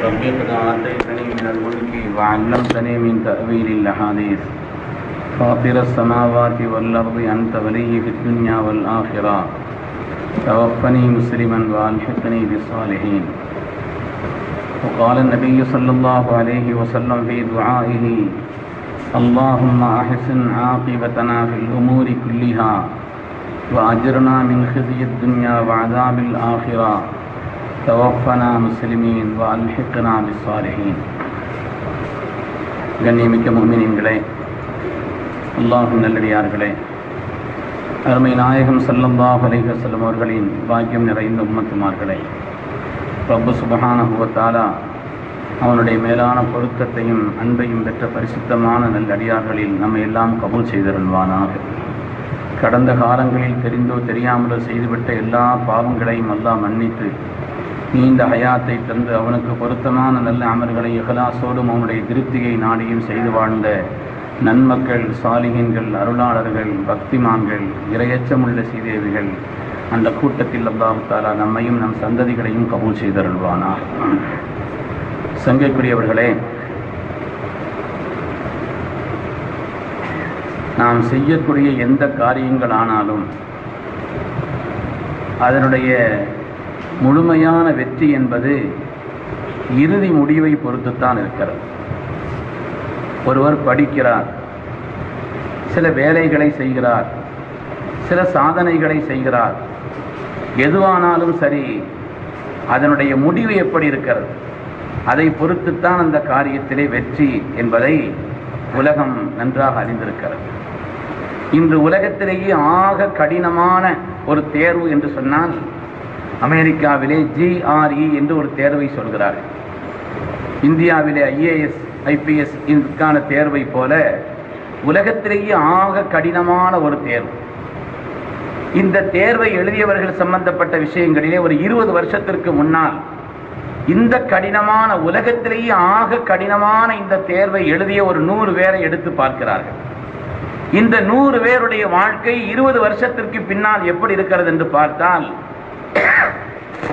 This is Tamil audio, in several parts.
رب قد آتيتني من الملك وعلمتني من تأويل الأحاديث فاطر السماوات والأرض أنت ولي في الدنيا والآخرة توفني مسلما وألحقني بالصالحين. وقال النبي صلى الله عليه وسلم في دعائه: اللهم أحسن عاقبتنا في الأمور كلها وأجرنا من خزي الدنيا وعذاب الآخرة توفنا مسلمين وألحقنا بالصالحين. கண்ணியமிக்க முஃமினீன்களே, அல்லாஹ்வின் நல்லடியார்களே, அருமை நாயகம் ஸல்லல்லாஹு அலைஹி வஸல்லம் அவர்களின் பாக்கியம் நிறைந்த உம்மத்துமார்களே, ரப்பு சுப்ஹானஹு வ தஆலா அவனுடைய மேலான பொருத்தத்தையும் அன்பையும் பெற்ற பரிசுத்தமான நல்லடியார்களில் நம்மை எல்லாம் கபூல் செய்திருவானாக. கடந்த காலங்களில் தெரிந்தோ தெரியாமலோ செய்துவிட்ட எல்லா பாவங்களையும் அல்லாஹ் மன்னித்து நீண்ட ஹயாத்தை தந்து அவனுக்கு பொருத்தமான நல்ல அமல்களை இஹ்லாஸோடும் அவனுடைய திருப்தியை நாடியும் செய்து வாழ்ந்த நன்மக்கள், சாலிஹீன்கள், அருளாளர்கள், பக்திமான்கள், இரையச்சமுள்ள சீதேவிகள் அந்த கூட்டத்தில் அல்லாஹ் தஆலா நம்மையும் நம் சந்ததிகளையும் கபூல் செய்தருள்வானாக. சங்கைக்குரியவர்களே, நாம் செய்யக்கூடிய எந்த காரியங்கள் ஆனாலும் அதனுடைய முழுமையான வெற்றி என்பது இறுதி முடிவை பொறுத்துத்தான் இருக்கிறது. ஒருவர் படிக்கிறார், சில வேலைகளை செய்கிறார், சில சாதனைகளை செய்கிறார், எதுவானாலும் சரி அதனுடைய முடிவு எப்படி இருக்கிறது அதை பொறுத்துத்தான் அந்த காரியத்திலே வெற்றி என்பதை உலகம் நன்றாக அறிந்திருக்கிறது. இன்று உலகத்திலேயே ஆக கடினமான ஒரு தேர்வு என்று சொன்னால் அமெரிக்காவிலே GRE என்று ஒரு தேர்வை சொல்கிறார்கள். இந்தியாவிலே IAS IPS இதற்கான தேர்வை போல உலகத்திலேயே ஆக கடினமான ஒரு தேர்வு. இந்த தேர்வை எழுதியவர்கள் சம்பந்தப்பட்ட விஷயங்களிலே ஒரு 20 வருஷத்திற்கு முன்னால் இந்த கடினமான உலகத்திலேயே ஆக கடினமான இந்த தேர்வை எழுதிய ஒரு 100 பேரை எடுத்து பார்க்கிறார்கள். இந்த 100 பேருடைய வாழ்க்கை 20 வருஷத்திற்கு பின்னால் எப்படி இருக்கிறது என்று பார்த்தால்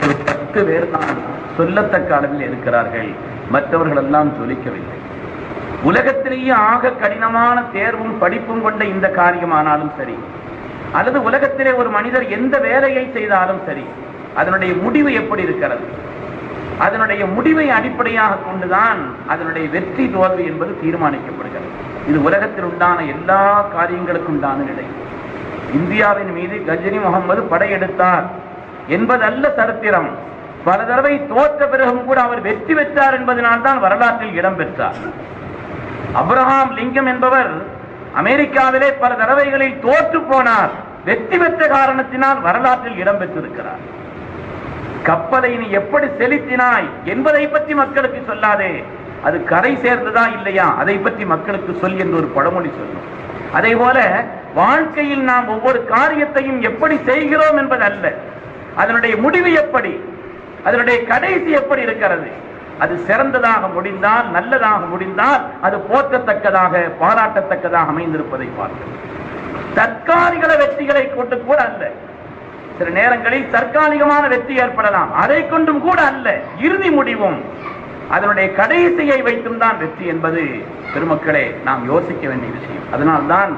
ஒரு 10 பேர் தான் சொல்லத்தக்க அளவில் இருக்கிறார்கள். மற்றவர்கள் எல்லாம் ஜொலிக்கவில்லை. உலகத்திலேயே ஆக கடினமான தேர்வும் படிப்பும் கொண்ட இந்த காரியமானாலும் சரி, அல்லது உலகத்திலே ஒரு மனிதர் எந்த வேலையை செய்தாலும் சரி, அதனுடைய முடிவு எப்படி இருக்கிறது, அதனுடைய முடிவை அடிப்படையாக கொண்டுதான் அதனுடைய வெற்றி தோல்வி என்பது தீர்மானிக்கப்படுகிறது. இது உலகத்தில் உண்டான எல்லா காரியங்களுக்கும் உண்டான நிலை. இந்தியாவின் மீது கஜினி முகமது படையெடுத்தார் என்பதல்ல சரித்திரம். பல தடவை தோற்ற பிறகும் கூட அவர் வெற்றி பெற்றார் என்பதனால்தான் வரலாற்றில் இடம் பெற்றார். அப்ரஹாம் லிங்கம் என்பவர் அமெரிக்காவிலே பல தடவைகளில் தோற்று போனார், வெற்றி பெற்ற காரணத்தினால் வரலாற்றில் இடம் பெற்றிருக்கிறார். கப்பலை நீ எப்படி செலுத்தினாய் என்பதை பற்றி மக்களுக்கு சொல்லாதே, அது கரை சேர்ந்ததா இல்லையா அதை பற்றி மக்களுக்கு சொல் என்று ஒரு பழமொழி சொல்லும். அதே போல வாழ்க்கையில் நாம் ஒவ்வொரு காரியத்தையும் எப்படி செய்கிறோம் என்பது அல்ல, அதனுடைய முடிவு எப்படி, அதனுடைய கடைசி எப்படி இருக்கிறது. அது சிறந்ததாக முடிந்தால், நல்லதாக முடிந்தால் அது போற்றத்தக்கதாக பாராட்டத்தக்கதாக அமைந்திருப்பதை பார்க்கிறோம். தற்காலிக வெற்றிகளை கொண்டு கூட அல்ல, சில நேரங்களில் தற்காலிகமான வெற்றி ஏற்படலாம், அதை கொண்டும் கூட அல்ல, இறுதி முடிவும் அதனுடைய கடைசியை வைத்தும் தான் வெற்றி என்பது பெருமக்களே நாம் யோசிக்க வேண்டிய விஷயம். அதனால்தான்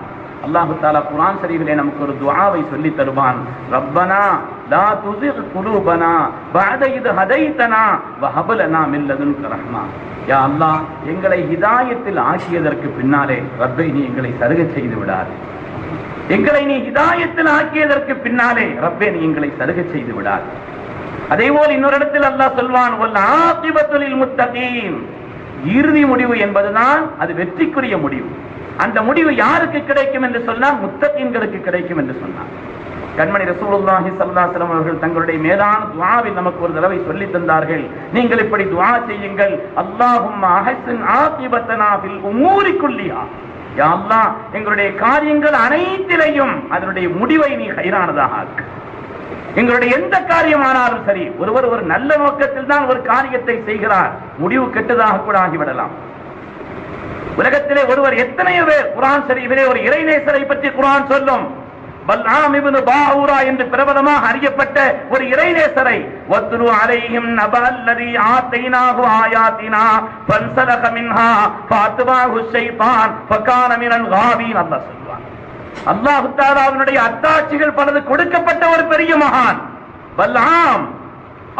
அல்லாஹு தஆலா குர்ஆன் ஷரீஃபிலே நமக்கு ஒரு துஆவை சொல்லி தருவான். ரப்பனா லா துஸிக் குலூபனா பஅத இத் ஹதைதனா வஹப் லனா மின் லதுன்க ரஹ்மா. யா அல்லாஹ், எங்களை ஹிதாயத்தில் ஆக்கியதற்கு பின்னாலே ரப்பே நீ எங்களை சருக செய்து விடாதே. எங்களை நீ ஹிதாயத்தில் ஆக்கியதற்கு பின்னாலே ரப்பே நீ எங்களை சருக செய்து விடாதே. அதேபோல் இன்னொரு இடத்தில் அல்லாஹ் சொல்வான், வல் ஆகிபத்து லில் முத்தகீன். இறுதி முடிவு என்பதுதான் அது வெற்றிக்குரிய முடிவு. அந்த முடிவு யாருக்கு கிடைக்கும் என்று சொன்னால் முத்தகீன்களுக்கு கிடைக்கும் என்று சொன்னார். கண்மணி ரசூலுல்லாஹி ஸல்லல்லாஹு அலைஹி வஸல்லம் அவர்கள் தங்களுடைய மேலான துஆவில் நமக்கு ஒரு தடவை சொல்லி தந்தார்கள். நீங்கள் இப்படி துஆ செய்யுங்கள், அல்லாஹும்ம அஹ்ஸின் ஆகிபத்தனா ஃபில் உமூரி குல்லிஹா. யா அல்லாஹ், எங்களுடைய காரியங்கள் அனைத்திலையும் அதனுடைய முடிவை நீ ஹைரானதாக ஆக்கு. எங்களுடைய எந்த காரியமானாலும் சரி, ஒருவர் ஒரு நல்ல நோக்கத்தில் தான் ஒரு காரியத்தை செய்கிறார், முடிவு கெட்டதாக கூட ஆகிவிடலாம். உலகத்திலே ஒருவர் எத்தனையோ பேர் குர்ஆன் ஷரீஃபிலே ஒரு இறைநேசரை பற்றி குர்ஆன் சொல்லும், பல்ஆம் இப்னு பாஊரா என்று பிரபலமாக அறியப்பட்ட ஒரு இறைநேசரை வத்ரு அலைஹிம் நபல்லதி ஆதைனாஹு ஆயாத்தினா ஃபன்ஸலக மின்ஹா ஃபஅத்பாஹு ஷைத்தான் ஃபகான மினல் காவீன். அல்லாஹ் சொல்வான், அல்லாஹ் தஆலாவுடைய அத்தாட்சிகள் பலது கொடுக்கப்பட்ட ஒரு பெரிய மகான் பல்ஆம்,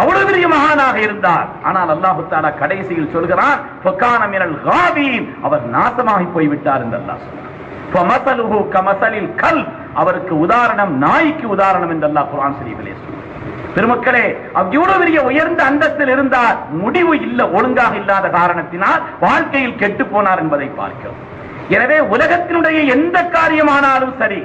அவ்வளவு பெரிய மகானாக இருந்தார். ஆனால் அல்லாஹ் தஆலா கடைசியில் சொல்கிறான் ஃபகான மினல் காவீன், அவர் நாசமாகி போய்விட்டார் என்று அல்லாஹ் சொல்றான். ஃபமஸலுஹு கமஸலில் கல்ப், அவருக்கு உதாரணம் நாய்க்கு உதாரணம் என்று அல்லாஹ் குர்ஆன் ஷரீஃபிலே சொல்றார். பெருமக்களே, அவ்வளவு பெரிய உயர்ந்த அந்தஸ்தில் இருந்தார், முடிவு இல்ல, ஒழுங்காக இல்லாத காரணத்தினால் வாழ்க்கையில் கெட்டு போனார் என்பதை பார்க்கிறோம். எனவே உலகத்தினுடைய எந்த காரியமானாலும் சரி,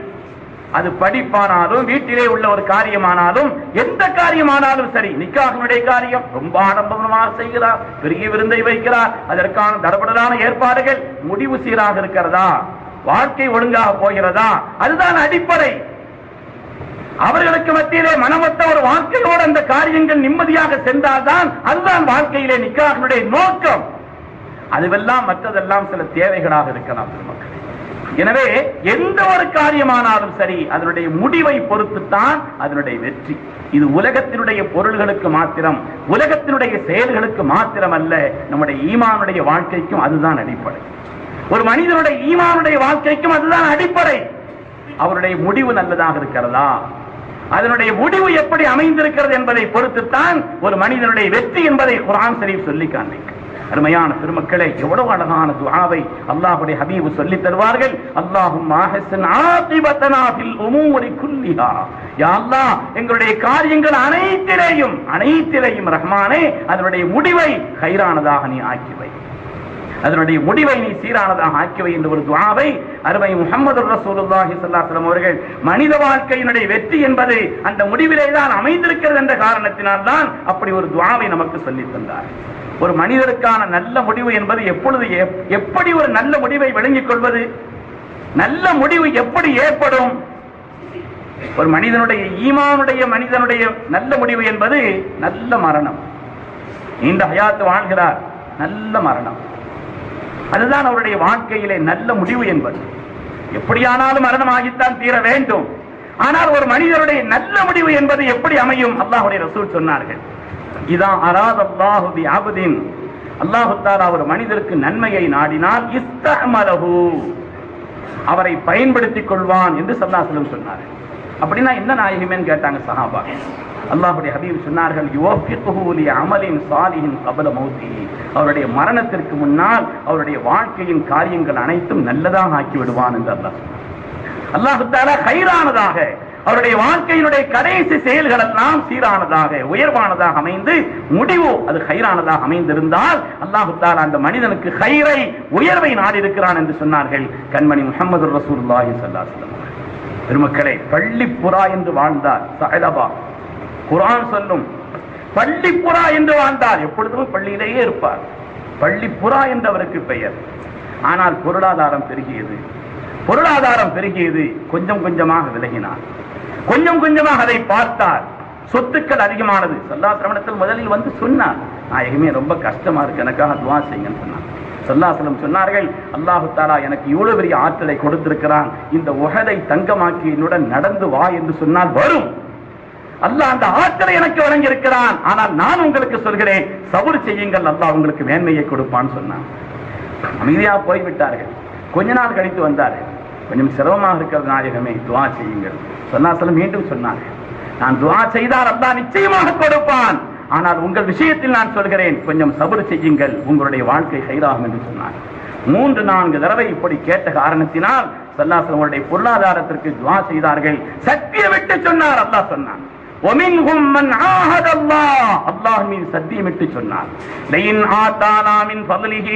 அது படிப்பானாலும் வீட்டிலே உள்ள ஒரு காரியமானாலும் எந்த காரியமானாலும் சரி, நிக்காஹ்வுடைய காரியம் ரொம்ப ஆடம்பரமாக செய்கிறார், பெரிய விருந்தை வைக்கிறார், அதற்கான தடபடலான ஏற்பாடுகள், முடிவு சீராக இருக்கிறதா, வாழ்க்கை ஒழுங்காக போகிறதா, அதுதான் அடிப்படை. அவர்களுக்கு மத்தியிலே மனமொத்த ஒரு வாழ்க்கையோடு அந்த காரியங்கள் நிம்மதியாக சென்றால்தான் அதுதான் வாழ்க்கையிலே நிக்காஹ்வுடைய நோக்கம். அதுவெல்லாம் மற்றதெல்லாம் சில தேவைகளாக இருக்கலாம் பெருமக்களே. எனவே எந்த ஒரு காரியமானாலும் சரி, அதனுடைய முடிவை பொறுத்துத்தான் அதனுடைய வெற்றி. இது உலகத்தினுடைய பொருள்களுக்கு மாத்திரம், உலகத்தினுடைய செயல்களுக்கு மாத்திரம் அல்ல, நம்முடைய ஈமானுடைய வாழ்க்கைக்கும் அதுதான் அடிப்படை. ஒரு மனிதனுடைய ஈமானுடைய வாழ்க்கைக்கும் அதுதான் அடிப்படை. அவருடைய முடிவு நல்லதாக இருக்கிறதா, அதனுடைய முடிவு எப்படி அமைந்திருக்கிறது என்பதை பொறுத்துத்தான் ஒரு மனிதனுடைய வெற்றி என்பதை குர்ஆன் ஷரீஃப் சொல்லி காண்பிக்கும். அருமையான பெருமக்களே, எவ்வளவு அழகான துஆவை அல்லாஹ்வுடைய ஹபீப் சொல்லி தருவார்கள். அல்லாஹும்ம அஹ்ஸின் ஆகிபத்தனா ஃபில் உமூரி குல்லிஹா, யா அல்லாஹ் எங்களுடைய காரியங்கள் அனைத்திலேயும் ரஹ்மானே அதனுடைய முடிவை கைரானதாக நீ ஆக்கி வை, அதனுடைய முடிவை நீ சீரானதாக ஆக்கிவை என்ற ஒரு துஆவை அருமை முஹம்மது ரசூலுல்லாஹி ஸல்லல்லாஹு அலைஹி வஸல்லம் அவர்கள் மனித வாழ்க்கையினுடைய வெற்றி என்பது அந்த முடிவிலே தான் அமைந்திருக்கிறது என்ற காரணத்தினால் தான் அப்படி ஒரு துஆவை நமக்கு சொல்லித் தந்தார். ஒரு மனிதருக்கான நல்ல முடிவு என்பது எப்பொழுது, எப்படி ஒரு நல்ல முடிவை விளங்கிக் கொள்வது, நல்ல முடிவு எப்படி ஏற்படும்? ஒரு மனிதனுடைய ஈமானுடைய மனிதனுடைய நல்ல முடிவு என்பது நல்ல மரணம், நீண்ட ஹயாத் வாழ்கிறார், நல்ல மரணம், அதுதான் அவருடைய வாழ்க்கையிலே நல்ல முடிவு என்பது. எப்படியானாலும் மரணமாகித்தான் தீர வேண்டும். ஆனால் ஒரு மனிதனுடைய நல்ல முடிவு என்பது எப்படி அமையும்? அல்லாஹ்வுடைய ரசூல் சொன்னார்கள், இதா அராதல்லாஹு பி அப்தின், அல்லாஹ் தஆலா ஒரு மனிதருக்கு நன்மையை நாடினால் இஸ்தஅமலஹு, அவரை பயன்படுத்திக் கொள்வான் என்று ஸல்லல்லாஹு அலைஹி வஸல்லம் சொன்னார்கள். அப்படின்னா என்ன நாயகமேன்னு கேட்டாங்க சஹாபா. அல்லாஹ்வுடைய ஹபீப் சொன்னார்கள், யுவஃபிகுஹு லி அமலின் சாலிஹின் கப்ல மௌத்திஹி, அவருடைய மரணத்திற்கு முன்னால் அவருடைய வாழ்க்கையின் காரியங்கள் அனைத்தும் நல்லதாக ஆக்கி விடுவான் என்று அல்லாஹ் சொன்னார். அல்லாஹ் தஆலா கைரானதாக அவருடைய வாழ்க்கையினுடைய கடைசி செயல்கள் எல்லாம் சீரானதாக உயர்வானதாக அமைந்து முடிவு அது கைரானதாக அமைந்திருந்தால் அல்லாஹ் தஆலா அந்த மனிதனுக்கு கைரை உயர்வை நாடி இருக்கிறான் என்று சொன்னார்கள் கண்மணி முஹம்மது ரசூலுல்லாஹி ஸல்லல்லாஹு அலைஹி வஸல்லம். பெருமக்களே, பள்ளிப்புறா என்று வாழ்ந்தார் சஅலபா. குர்ஆன் சொல்லும் பள்ளிப்புறா என்று வாழ்ந்தார், எப்பொழுதும் பள்ளியிலேயே இருப்பார், பள்ளிப்புறா என்றவருக்கு பெயர். ஆனால் பொருளாதாரம் பெருகியது, கொஞ்சம் கொஞ்சமாக விலகினார், கொஞ்சம் கொஞ்சமாக அதை பார்த்தார், சொத்துக்கள் அதிகமானது. ஸல்லல்லாஹு அலைஹி வஸல்லம் முதலில் வந்து சொன்னார், நாயகமே ரொம்ப கஷ்டமா இருக்கு, எனக்காக துஆ செய்யுங்கன்னு சொன்னார். ஸல்லல்லாஹு அலைஹி வஸல்லம் சொன்னார்கள், அல்லாஹ் தஆலா எனக்கு இவ்வளவு பெரிய ஆற்றலை கொடுத்திருக்கிறான், இந்த உஹதை தங்கமாக்கி என்னுடன் நடந்து வா என்று சொன்னால் வரும். அல்லாஹ் அந்த ஆற்றலை எனக்கு வழங்கி இருக்கிறான், ஆனால் நான் உங்களுக்கு சொல்கிறேன், சபர் செய்யுங்கள், அல்லாஹ் உங்களுக்கு மேன்மையை கொடுப்பான்னு சொன்னான். அமைதியா போய்விட்டார்கள். கொஞ்ச நாள் கழித்து வந்தார்கள், கொஞ்சம் சிரமமாக இருக்கிறது நாயகமே, துஆ செய்யுங்கள். ஸல்லல்லாஹு அலைஹி வஸல்லம் மீண்டும் சொன்னார்கள், நான் துஆ செய்தால் அல்லாஹ் நிச்சயமாக கொடுப்பான், ஆனால் உங்கள் விஷயத்தில் நான் சொல்கிறேன், கொஞ்சம் சபர் செய்யுங்கள், உங்களுடைய வாழ்க்கை கைராகும் என்று சொன்னார். 3-4 தடவை இப்படி கேட்ட காரணத்தினால் ஸல்லல்லாஹு அலைஹி வஸல்லம் பொருளாதாரத்திற்கு துஆ செய்தார்கள். சத்தியமிட்டு சொன்னார், அல்லாஹ் சொன்னான், وَمِنْهُمْ مَنْ عَاهَدَ اللَّهَ, அல்லாஹ் மீது சத்தியமிட்டு சொன்னார், லயின் ஆதானா மின் ஃபضله,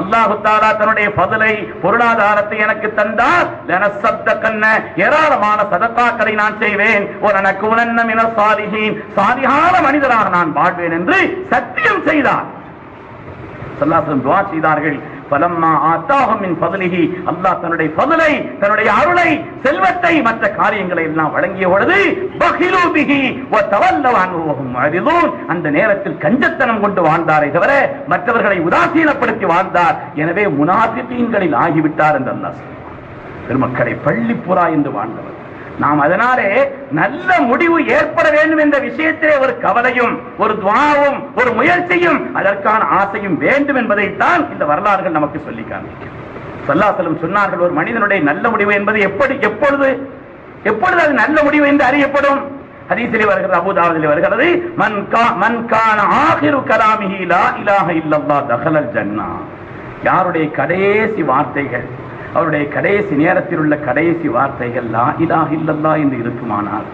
அல்லாஹ் தஆலா தன்னுடைய ஃபضலை பொருளாதாரத்தை எனக்கு தந்தால் லனஸத்தகன்ன, ஏராளமான சதகாக்களை நான் செய்வேன், வலனகுனன்ன மினஸ் சாலிஹீன், சாலிஹான மனிதராக நான் வாழ்வேன் என்று சத்தியம் செய்தார். ஸல்லல்லாஹு அலைஹி வஸல்லம் துஆ செய்தார்கள். ஃபலம்மா ஆதாஹும் மின் ஃபضலிஹி, அல்லாஹ் தன்னுடைய ஃபضலை, தன்னுடைய அருளை, செல்வத்தை, மற்ற காரியங்களை எல்லாம் வழங்கிய பொழுது பகிலு பிஹி வ தவல்லவ் அன்ஹு வஹும் முஅரிதூன், அந்த நேரத்தில் கஞ்சத்தனம் கொண்டு வாழ்ந்தாரே தவிர மற்றவர்களை உதாசீனப்படுத்தி வாழ்ந்தார். எனவே முனாஃபிகீன்களில் ஆகிவிட்டார் என்று அல்லாஹ் சொல்றார். பெருமக்களை, பள்ளிப்புறா என்று வாழ்ந்தவர், நாம் அதனாலே நல்ல முடிவு ஏற்பட வேண்டும் என்ற விஷயத்திலே ஒரு கவலையும் ஒரு துஆவும் ஒரு முயற்சியும் அதற்கான ஆசையும் வேண்டும் என்பதைத்தான் இந்த வரலாறுகள் நமக்கு சொல்லி காண்பிக்கும். ஸல்லல்லாஹு அலைஹி வஸல்லம் சொன்னார்கள், ஒரு மனிதனுடைய நல்ல முடிவு என்பது எப்பொழுது அது நல்ல முடிவு என்று அறியப்படும்? ஹதீஸிலே வருகிறது, அபூ தாவூதிலே வருகிறது, மன் கான ஆகிரு கலாமிஹி லா இலாஹ இல்லல்லாஹ் தഖலல் ஜன்னah. யாருடைய கடைசி வார்த்தைகள், அவருடைய கடைசி நேரத்தில் உள்ள கடைசி வார்த்தைகள் லா இலாஹ இல்லல்லாஹ் என்று இருக்குமானால்,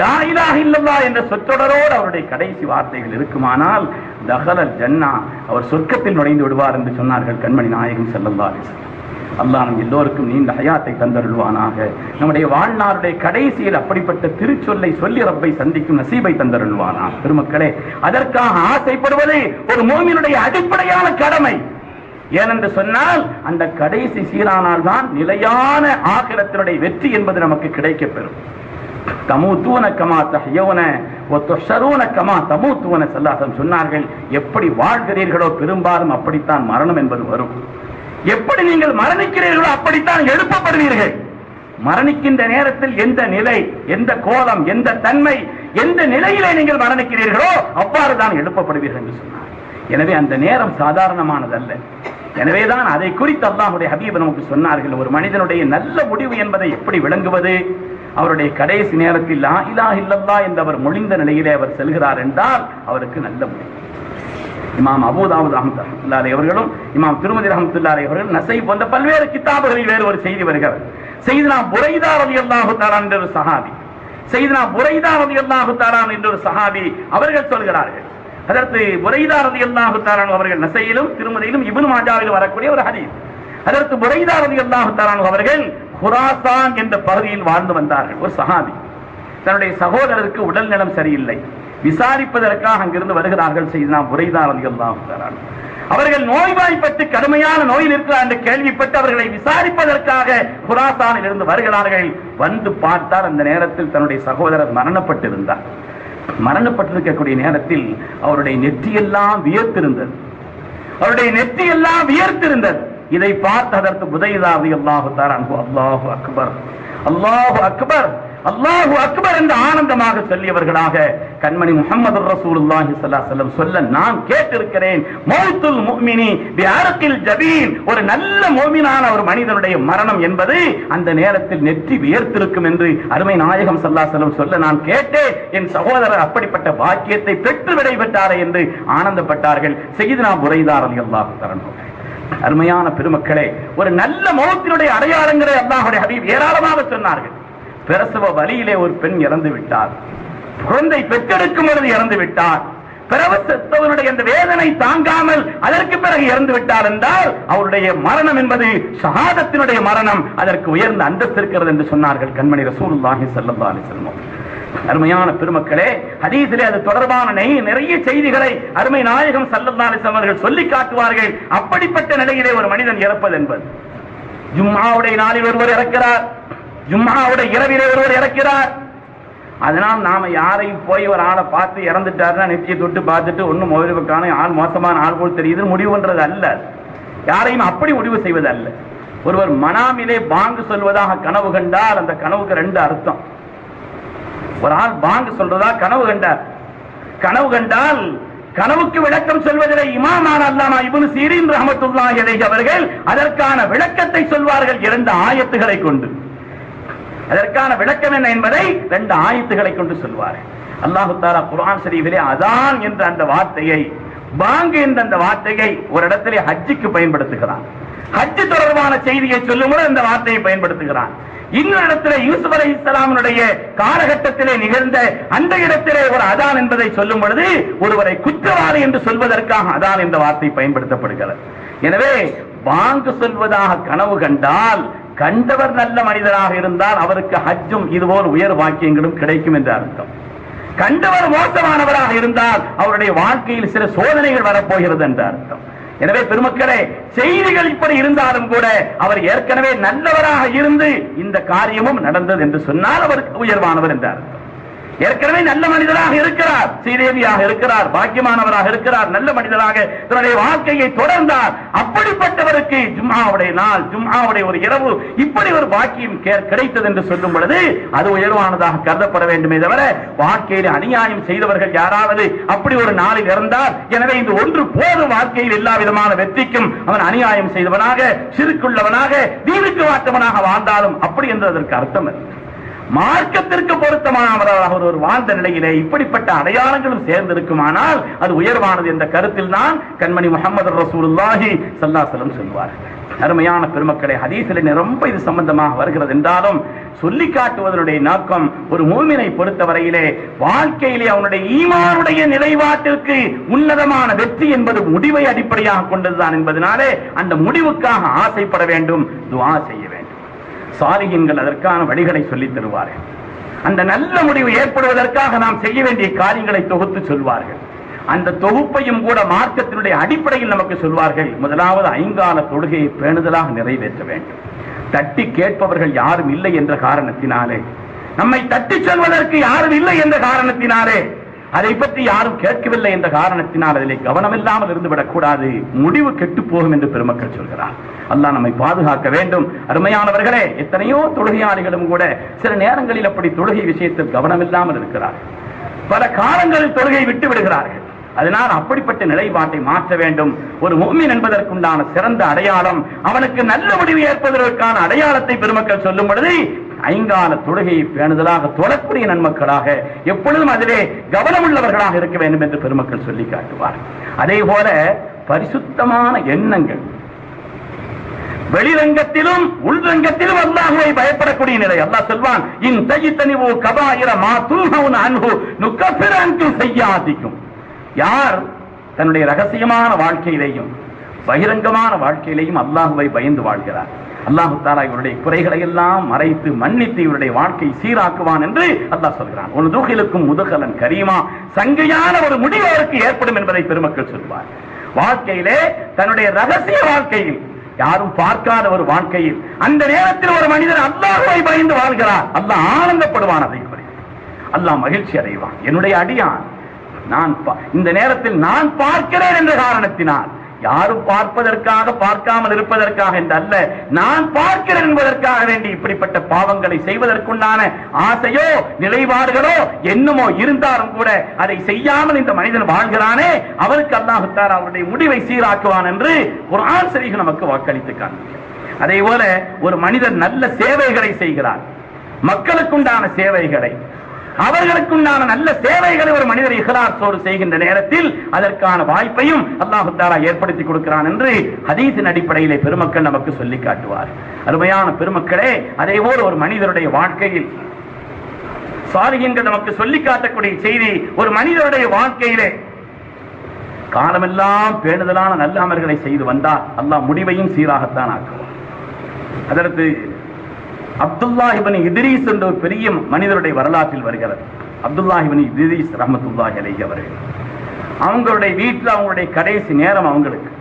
லா இலாஹ இல்லல்லாஹ் என்ற சொற்றொடரோடு அவருடைய கடைசி வார்த்தைகள் இருக்குமானால் தഖலல் ஜன்னah, அவர் சொர்க்கத்தில் நுழைந்து விடுவார் என்று சொன்னார்கள் கண்மணி நாயகம் ஸல்லல்லாஹு அலைஹி வஸல்லம். அல்லாஹ் நம் எல்லோருக்கும் நீண்ட ஹயாத்தை தந்தருள்வானாக. நம்முடைய வாழ்நாளுடைய கடைசியில் அப்படிப்பட்ட திருச்சொல்லை சொல்லி ரப்பை சந்திக்கும் நசீபை தந்தருள்வானாக. பெருமக்களே, அதற்காக ஆசைப்படுவது ஒரு மூமினுடைய அடிப்படையான கடமை. ஏனென்று சொன்னால் அந்த கடைசி சீரானால் தான் நிலையான ஆகிரத்தினுடைய வெற்றி என்பது நமக்கு கிடைக்கப் பெறும். தமூத்தூன கமா தஹ்யௌன வ துஹ்ஷரூன கமா தமூத்தூன ஸல்லல்லாஹு சொன்னார்கள், எப்படி வாழ்கிறீர்களோ பெரும்பாலும் அப்படித்தான் மரணம் என்பது வரும். எப்படி நீங்கள் மரணிக்கிறீர்களோ அப்படித்தான் எழுப்பப்படுவீர்கள். மரணிக்கின்ற நேரத்தில் எந்த நிலை, எந்த கோலம், எந்த தன்மை, எந்த நிலையிலே நீங்கள் மரணிக்கிறீர்களோ அவ்வாறு தான் எழுப்பப்படுவீர்கள் என்று சொன்னார். எனவே அந்த நேரம் சாதாரணமானதல்ல. எனவேதான் அதை குறித்து அல்லாஹ்வுடைய ஹபீப் நமக்கு சொன்னார்கள், ஒரு மனிதனுடைய நல்ல முடிவு என்பதை எப்படி விளங்குவது? அவருடைய கடைசி நேரத்தில் லா இலாஹ இல்லல்லாஹ் என்றவர் மொழிந்த நிலையிலே அவர் செல்கிறார் என்றால் அவருக்கு நல்ல முடிவு. இமாம் அபூ தாவூத் ரஹ்மத்துல்லாஹி அலைஹி அவர்களும் இமாம் திருமதி ரஹ்மத்துல்லாஹி அலைஹி அவர்கள் நஸை போன்ற பல்வேறு கிதாபுகளில் வேறு ஒரு செய்தி வருகிறது. சையதுனா புரைதா ரலியல்லாஹு தஆலா என்ற ஒரு சஹாபி, சையதுனா புரைதா ரலியல்லாஹு தஆலா என்ற ஒரு சஹாபி அவர்கள் சொல்கிறார்கள், அதற்கு புரைதா ரலியல்லாஹு தஆலா அவர்கள் நஸையிலும் திருமதியிலும் இப்னு மாஜாவிலும் வரக்கூடிய ஒரு ஹதீஸ். அதற்கு புரைதா ரலியல்லாஹு தஆலா அவர்கள் குராசான் என்ற பகுதியில் வாழ்ந்து வந்தார்கள். ஒரு சஹாபி தன்னுடைய சகோதரருக்கு உடல் நலம் சரியில்லை, விசாரிப்பதற்காக அங்கிருந்து வருகிறார்கள். சையதுனா புரைதா ரலியல்லாஹு தஆலா அவர்கள் நோய்வாய்ப்பட்டு கடுமையான நோயில் இருக்கிறார் என்று கேள்விப்பட்டு அவர்களை விசாரிப்பதற்காக குராசானில் இருந்து வருகிறார்கள். வந்து பார்த்தார், அந்த நேரத்தில் தன்னுடைய சகோதரர் மரணப்பட்டிருந்தார். மரணப்பட்டிருக்கக்கூடிய நேரத்தில் அவருடைய நெற்றியெல்லாம் வியர்த்திருந்தது, அவருடைய நெற்றியெல்லாம் வியர்த்திருந்தது. இதை பார்த்து அதற்கு புரைதா ரலியல்லாஹு தஆலா அல்லாஹு அக்பர், அல்லாஹு அக்பர், அல்லாஹு அக்பர் என்று ஆனந்தமாக சொல்லியவர்களாக கண்மணி முஹம்மது ரசூலுல்லாஹி ஸல்லல்லாஹு அலைஹி வஸல்லம் சொல்ல நான் கேட்டிருக்கிறேன். மௌத்துல் முஃமினி பிஅர்கில் ஜபீன், ஒரு நல்ல முஃமினான ஒரு மனிதனுடைய மரணம் என்பது அந்த நேரத்தில் நெற்றி வியர்த்திருக்கும் என்று அருமை நாயகம் ஸல்லல்லாஹு அலைஹி வஸல்லம் சொல்ல நான் கேட்டேன். என் சகோதரர் அப்படிப்பட்ட பாக்கியத்தை பெற்று விடைபெற்றாரே என்று ஆனந்தப்பட்டார்கள். சையதுனா புரைதா ரலியல்லாஹு தஆலா. அருமையான பெருமக்களே, ஒரு நல்ல மௌத்தினுடைய அடையாளங்களை அல்லாஹ்வுடைய ஹபீப் ஏராளமாக சொன்னார்கள். பிரசவ வலியிலே ஒரு பெண் இறந்து விட்டார், குழந்தை பெற்றெடுக்கும் பொழுது இறந்து விட்டார், பிரசவத்தினுடைய அந்த வேதனை தாங்காமல் அதற்கு பிறகு இறந்து விட்டார் என்றால் அவருடைய மரணம் என்பது ஷஹாதத்தினுடைய மரணம், அதற்கு உயர்ந்த அந்தஸ்து இருக்கிறது என்று சொன்னார்கள் கண்மணி ரசூலுல்லாஹி ஸல்லல்லாஹு அலைஹி வஸல்லம். அருமையான பெருமக்களே, ஹதீஸிலே அது தொடர்பான நிறைய செய்திகளை அருமை நாயகம் ஸல்லல்லாஹு அலைஹி வஸல்லம் அவர்கள் சொல்லி காட்டுவார்கள். அப்படிப்பட்ட நிலையிலே ஒரு மனிதன் இறப்பது என்பது, ஜும்ஆவுடைய நாளில் ஒருவர் இறக்கிறார், ஜும்ஆவுடைய இரவிலே ஒருவர் இறக்கிறார். அதனால் நாம யாரையும் போய் ஒரு ஆளை பார்த்து இறந்துட்டாருன்னா நெற்றியை தொட்டு பார்த்துட்டு ஒன்னும் மோதிரக்கான ஆள் மோசமான ஆள் போல் தெரியுது முடிவு பண்றது அல்ல. யாரையும் அப்படி முடிவு செய்வது அல்ல. ஒருவர் மனாமிலே பாங்கு சொல்வதாக கனவு கண்டால் அந்த கனவுக்கு ரெண்டு அர்த்தம். ஒரு ஆள் பாங்கு சொல்றதா கனவு கண்டார், கனவு கண்டால் கனவுக்கு விளக்கம் சொல்வதிலே இமாமான அல்லாமா இப்னு சீரீன் ரஹ்மத்துல்லாஹி அலைஹி அவர்கள் அதற்கான விளக்கத்தை சொல்வார்கள் இரண்டு ஆயத்துகளை கொண்டு. அதற்கான விளக்கம் என்ன என்பதை ரெண்டு ஆயத்துகளை கொண்டு சொல்வார்கள். அல்லாஹ் தஆலா குர்ஆன் ஷரீஃபிலே அதான் என்ற அந்த வார்த்தையை, பாங்கு என்ற அந்த வார்த்தையை ஒரு இடத்திலே ஹஜ்ஜுக்கு பயன்படுத்துகிறான். ஹஜ் தொடர்பான செய்தியை சொல்லும்போது அந்த வார்த்தையை பயன்படுத்துகிறான். இன்னொரு இடத்திலே யூசுப் அலைஹிஸ்ஸலாமுடைய காலகட்டத்திலே நிகழ்ந்த அந்த இடத்திலே ஒரு அதான் என்பதை சொல்லும் பொழுது ஒருவரை குற்றவாளி என்று சொல்வதற்காக அதான் என்ற வார்த்தை பயன்படுத்தப்படுகிறது. எனவே பாங்கு சொல்வதாக கனவு கண்டால் கண்டவர் நல்ல மனிதராக இருந்தால் அவருக்கு ஹஜ்ஜும் இதுபோல் உயர் வாக்கியங்களும் கிடைக்கும் என்று அர்த்தம். கண்டவர் மோசமானவராக இருந்தால் அவருடைய வாழ்க்கையில் சில சோதனைகள் வரப்போகிறது என்று அர்த்தம். எனவே பெருமக்களே, செய்திகள் இப்படி இருந்தாலும் கூட அவர் ஏற்கனவே நல்லவராக இருந்து இந்த காரியமும் நடந்தது என்று சொன்னால் அவருக்கு உயர்வானவர் என்று அர்த்தம். ஏற்கனவே நல்ல மனிதராக இருக்கிறார், ஸ்ரீதேவியாக இருக்கிறார், பாக்கியமானவராக இருக்கிறார், நல்ல மனிதராக தன்னுடைய வாழ்க்கையை தொடர்ந்தார். அப்படிப்பட்டவருக்கு ஜும்ஆவுடைய நாள், ஜும்ஆவுடைய ஒரு இரவு இப்படி ஒரு பாக்கியம் கிடைத்தது என்று சொல்லும் பொழுது அது உயர்வானதாக கருதப்பட வேண்டுமே தவிர, வாழ்க்கையில் அநியாயம் செய்தவர்கள் யாராவது அப்படி ஒரு நாளில் இறந்தார், எனவே இந்த ஒன்று போதும் வாழ்க்கையில் எல்லா விதமான வெற்றிக்கும், அவன் அநியாயம் செய்தவனாக, சிறுக்குள்ளவனாக, தீனுக்கு மாற்றவனாக வாழ்ந்தாலும் அப்படி என்பதற்கு அர்த்தம் இல்லை. மார்க்கத்திற்கு பொருத்தமானவராக ஒரு வாழ்ந்த நிலையிலே இப்படிப்பட்ட அடையாளங்களும் சேர்ந்திருக்குமானால் அது உயர்வானது என்ற கருத்தில் தான் கண்மணி முஹம்மது ரசூலுல்லாஹி ஸல்லல்லாஹு அலைஹி வஸல்லம் சொல்வார்கள். அருமையான பெருமக்களே, ஹதீஸிலே ரொம்ப இது சம்பந்தமாக வருகிறது என்றாலும் சொல்லி காட்டுவதனுடைய நோக்கம் ஒரு மூமினை பொறுத்தவரையிலே வாழ்க்கையிலே அவனுடைய ஈமானுடைய நிலைப்பாட்டிற்கு உன்னதமான வெற்றி என்பது முடிவை அடிப்படையாக கொண்டதுதான் என்பதனாலே அந்த முடிவுக்காக ஆசைப்பட வேண்டும், துஆ செய்ய வேண்டும். சாலிஹீன்கள் அதற்கான வழிகளை சொல்லித் தருவார்கள். அந்த நல்ல முடிவு ஏற்படுவதற்காக நாம் செய்ய வேண்டிய காரியங்களை தொகுத்து சொல்வார்கள். அந்த தொகுப்பையும் கூட மார்க்கத்தினுடைய அடிப்படையில் நமக்கு சொல்வார்கள். முதலாவது ஐங்கால தொழுகையை பேணுதலாக நிறைவேற்ற வேண்டும். தட்டி கேட்பவர்கள் யாரும் இல்லை என்ற காரணத்தினாலே, நம்மை தட்டி சொல்வதற்கு யாரும் இல்லை என்ற காரணத்தினாலே, அதை பற்றி யாரும் கேட்கவில்லை என்ற காரணத்தினால் அதிலே கவனமில்லாமல் இருந்துவிடக் கூடாது, முடிவு கெட்டு போகும் என்று பெருமக்கள் சொல்கிறார். அல்லாஹ் நம்மை பாதுகாக்க வேண்டும். அருமையானவர்களே, எத்தனையோ தொழுகையாளிகளும் கூட சில நேரங்களில் அப்படி தொழுகை விஷயத்தில் கவனமில்லாமல் இருக்கிறார். பல காலங்களில் தொழுகை விட்டு விடுகிறார்கள். அதனால் அப்படிப்பட்ட நிலைப்பாட்டை மாற்ற வேண்டும். ஒரு முஃமின் என்பதற்குண்டான சிறந்த அடையாளம், அவனுக்கு நல்ல முடிவு ஏற்பதற்கான அடையாளத்தை பெருமக்கள் சொல்லும் பொழுது ஐங்கால தொழுகையை பேணுதலாக தொழக்கூடிய நன்மக்களாக எப்பொழுதும் அதிலே கவனமுள்ளவர்களாக இருக்க வேண்டும் என்று பெருமக்கள் சொல்லி காட்டுவார். அதே போல பரிசுத்தமான எண்ணங்கள், வெளிரங்கத்திலும் உள்ரங்கத்திலும் அல்லாஹ்வை பயப்படக்கூடிய நிலை. அல்லாஹ் சொல்வான், இன் தஜித்தனிவு கபாயிர மா துன்ஹவுன அன்ஹு நுகஃபிரு அன்கும் ஸய்யாதிக்கும். யார் தன்னுடைய ரகசியமான வாழ்க்கையிலேயும் பகிரங்கமான வாழ்க்கையிலேயும் அல்லாஹ்வை பயந்து வாழ்கிறார், அல்லாஹ் தஆலா இவருடைய குறைகளை எல்லாம் மறைத்து மன்னித்து இவருடைய வாழ்க்கை சீராக்குவான் என்று அல்லாஹ் சொல்கிறான். ஒரு துகிலுக்கும் முதுகலன் கரீமா, சங்கையான ஒரு முடிவு அவருக்கு ஏற்படும் என்பதை பெருமக்கள் சொல்வார். வாழ்க்கையிலே தன்னுடைய ரகசிய வாழ்க்கையில் யாரும் பார்க்காத ஒரு வாழ்க்கையில் அந்த நேரத்தில் ஒரு மனிதன் அல்லாஹ்வை பயந்து வாழ்கிறார், அல்லாஹ் ஆனந்தப்படுவான். அதை குறித்து அல்லாஹ் மகிழ்ச்சி அடைவான். என்னுடைய அடியான் நான் இந்த நேரத்தில் நான் பார்க்கிறேன் என்ற காரணத்தினால், யாரும் பார்ப்பதற்காக பார்க்காமல் இருப்பதற்காக என்று அல்ல, நான் பார்க்கிறேன் என்பதற்காக வேண்டி இப்படிப்பட்ட பாவங்களை செய்வதற்குண்டான ஆசையோ நிலைப்பாடுகளோ என்னமோ இருந்தாலும் கூட அதை செய்யாமல் இந்த மனிதன் வாழ்கிறானே, அவருக்கு அல்லாஹ் தஆலா அவருடைய முடிவை சீராக்குவான் என்று குர்ஆன் ஷரீஃப் நமக்கு வாக்களித்து காண்பிக்கிறது. அதே போல ஒரு மனிதன் நல்ல சேவைகளை செய்கிறார், மக்களுக்குண்டான சேவைகளை, அவர்களுக்குண்டான நல்ல சேவைகளை ஒரு மனிதர் இஹ்லாஸோடு செய்கின்ற நேரத்தில் அதற்கான வாய்ப்பையும் அல்லாஹ் தஆலா ஏற்படுத்தி கொடுக்கிறான் என்று ஹதீஸின் அடிப்படையிலே பெருமக்கள் நமக்கு சொல்லி காட்டுவார். அருமையான பெருமக்களே, அதே போல ஒரு மனிதருடைய வாழ்க்கையில் சாலிஹீன்கள் நமக்கு சொல்லி காட்டக்கூடிய செய்தி, ஒரு மனிதருடைய வாழ்க்கையிலே காலமெல்லாம் பேணுதலான நல்ல அமல்களை செய்து வந்தால் அல்லாஹ் முடிவையும் சீராகத்தான் ஆக்குவார். அதற்கு அப்துல்லாஹ் இப்னு இத்ரீஸ் என்ற ஒரு பெரிய மனிதருடைய வரலாற்றில் வருகிறது. அப்துல்லாஹ் இப்னு இத்ரீஸ் ரஹ்மத்துல்லாஹி அலைஹி அவர்கள், அவங்களுடைய வீட்டில் அவங்களுடைய கடைசி நேரம் அவங்களுக்கு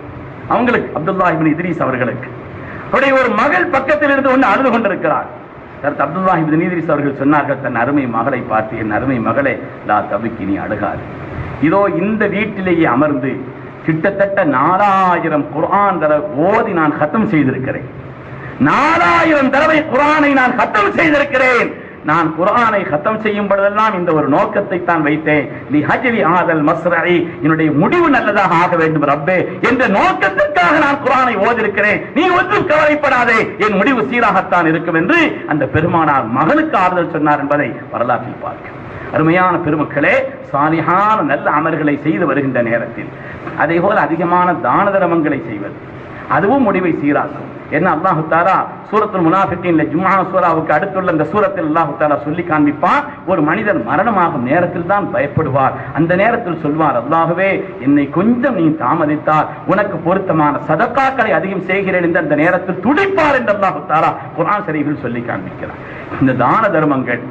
அப்துல்லாஹ் இப்னு இத்ரீஸ் அவர்களுக்கு அவருடைய ஒரு மகள் பக்கத்தில் இருந்து ஒன்று அழுது கொண்டிருக்கிறார். அப்துல்லாஹ் இப்னு இத்ரீஸ் அவர்கள் சொன்னார்கள், தன் அருமை மகளை பார்த்து, என் அருமை மகளே, லா தபிக்கி, நீ அழுகாது. இதோ இந்த வீட்டிலேயே அமர்ந்து கிட்டத்தட்ட 4000 குர்ஆன் ஓதி நான் ஹத்தம் செய்திருக்கிறேன். 4000 தடவை குர்ஆனை நான் ஹத்தம் செய்திருக்கிறேன். நான் குர்ஆனை ஹத்தம் செய்யும் பொழுதெல்லாம் இந்த ஒரு நோக்கத்தை தான் வைத்தேன், லிஹஜ்ரி ஆதல் மஸ்ரஇ, என்னுடைய முடிவு நல்லதாக ஆக வேண்டும் ரப்பே என்ற நோக்கத்திற்காக நான் குர்ஆனை ஓதிருக்கிறேன். நீ ஒன்றும் கவலைப்படாதே, என் முடிவு சீராகத்தான் இருக்கும் என்று அந்த பெருமானார் மகனுக்கு ஆறுதல் சொன்னார் என்பதை வரலாற்றில் பார்க்க. அருமையான பெருமக்களே, சாலிஹான நல்ல அமல்களை செய்து வருகின்ற நேரத்தில் அதே போல அதிகமான தான தர்மங்களை செய்வது அதுவும் முடிவை சீராக்கும். என்ன அல்லாஹ் தஆலா சூரத்துல் முனாஃபிகீன்ல ஜும்ஆ சூராவுக்கு அடுத்துள்ள இந்த சூரத்தில் அல்லாஹ் தஆலா சொல்லி காண்பிப்பான், ஒரு மனிதர் மரணமாகும் நேரத்தில் தான் பயப்படுவார். அந்த நேரத்தில் சொல்வார், அல்லாஹ்வே என்னை கொஞ்சம் நீ தாமதித்தால் உனக்கு பொருத்தமான சதகாக்களை அதிகம் செய்கிறேன் என்று அந்த நேரத்தில் துடிப்பார் என்று அல்லாஹ் தஆலா குர்ஆன் ஷரீஃபில் சொல்லி காண்பிக்கிறார். இந்த தான தர்மங்கள்,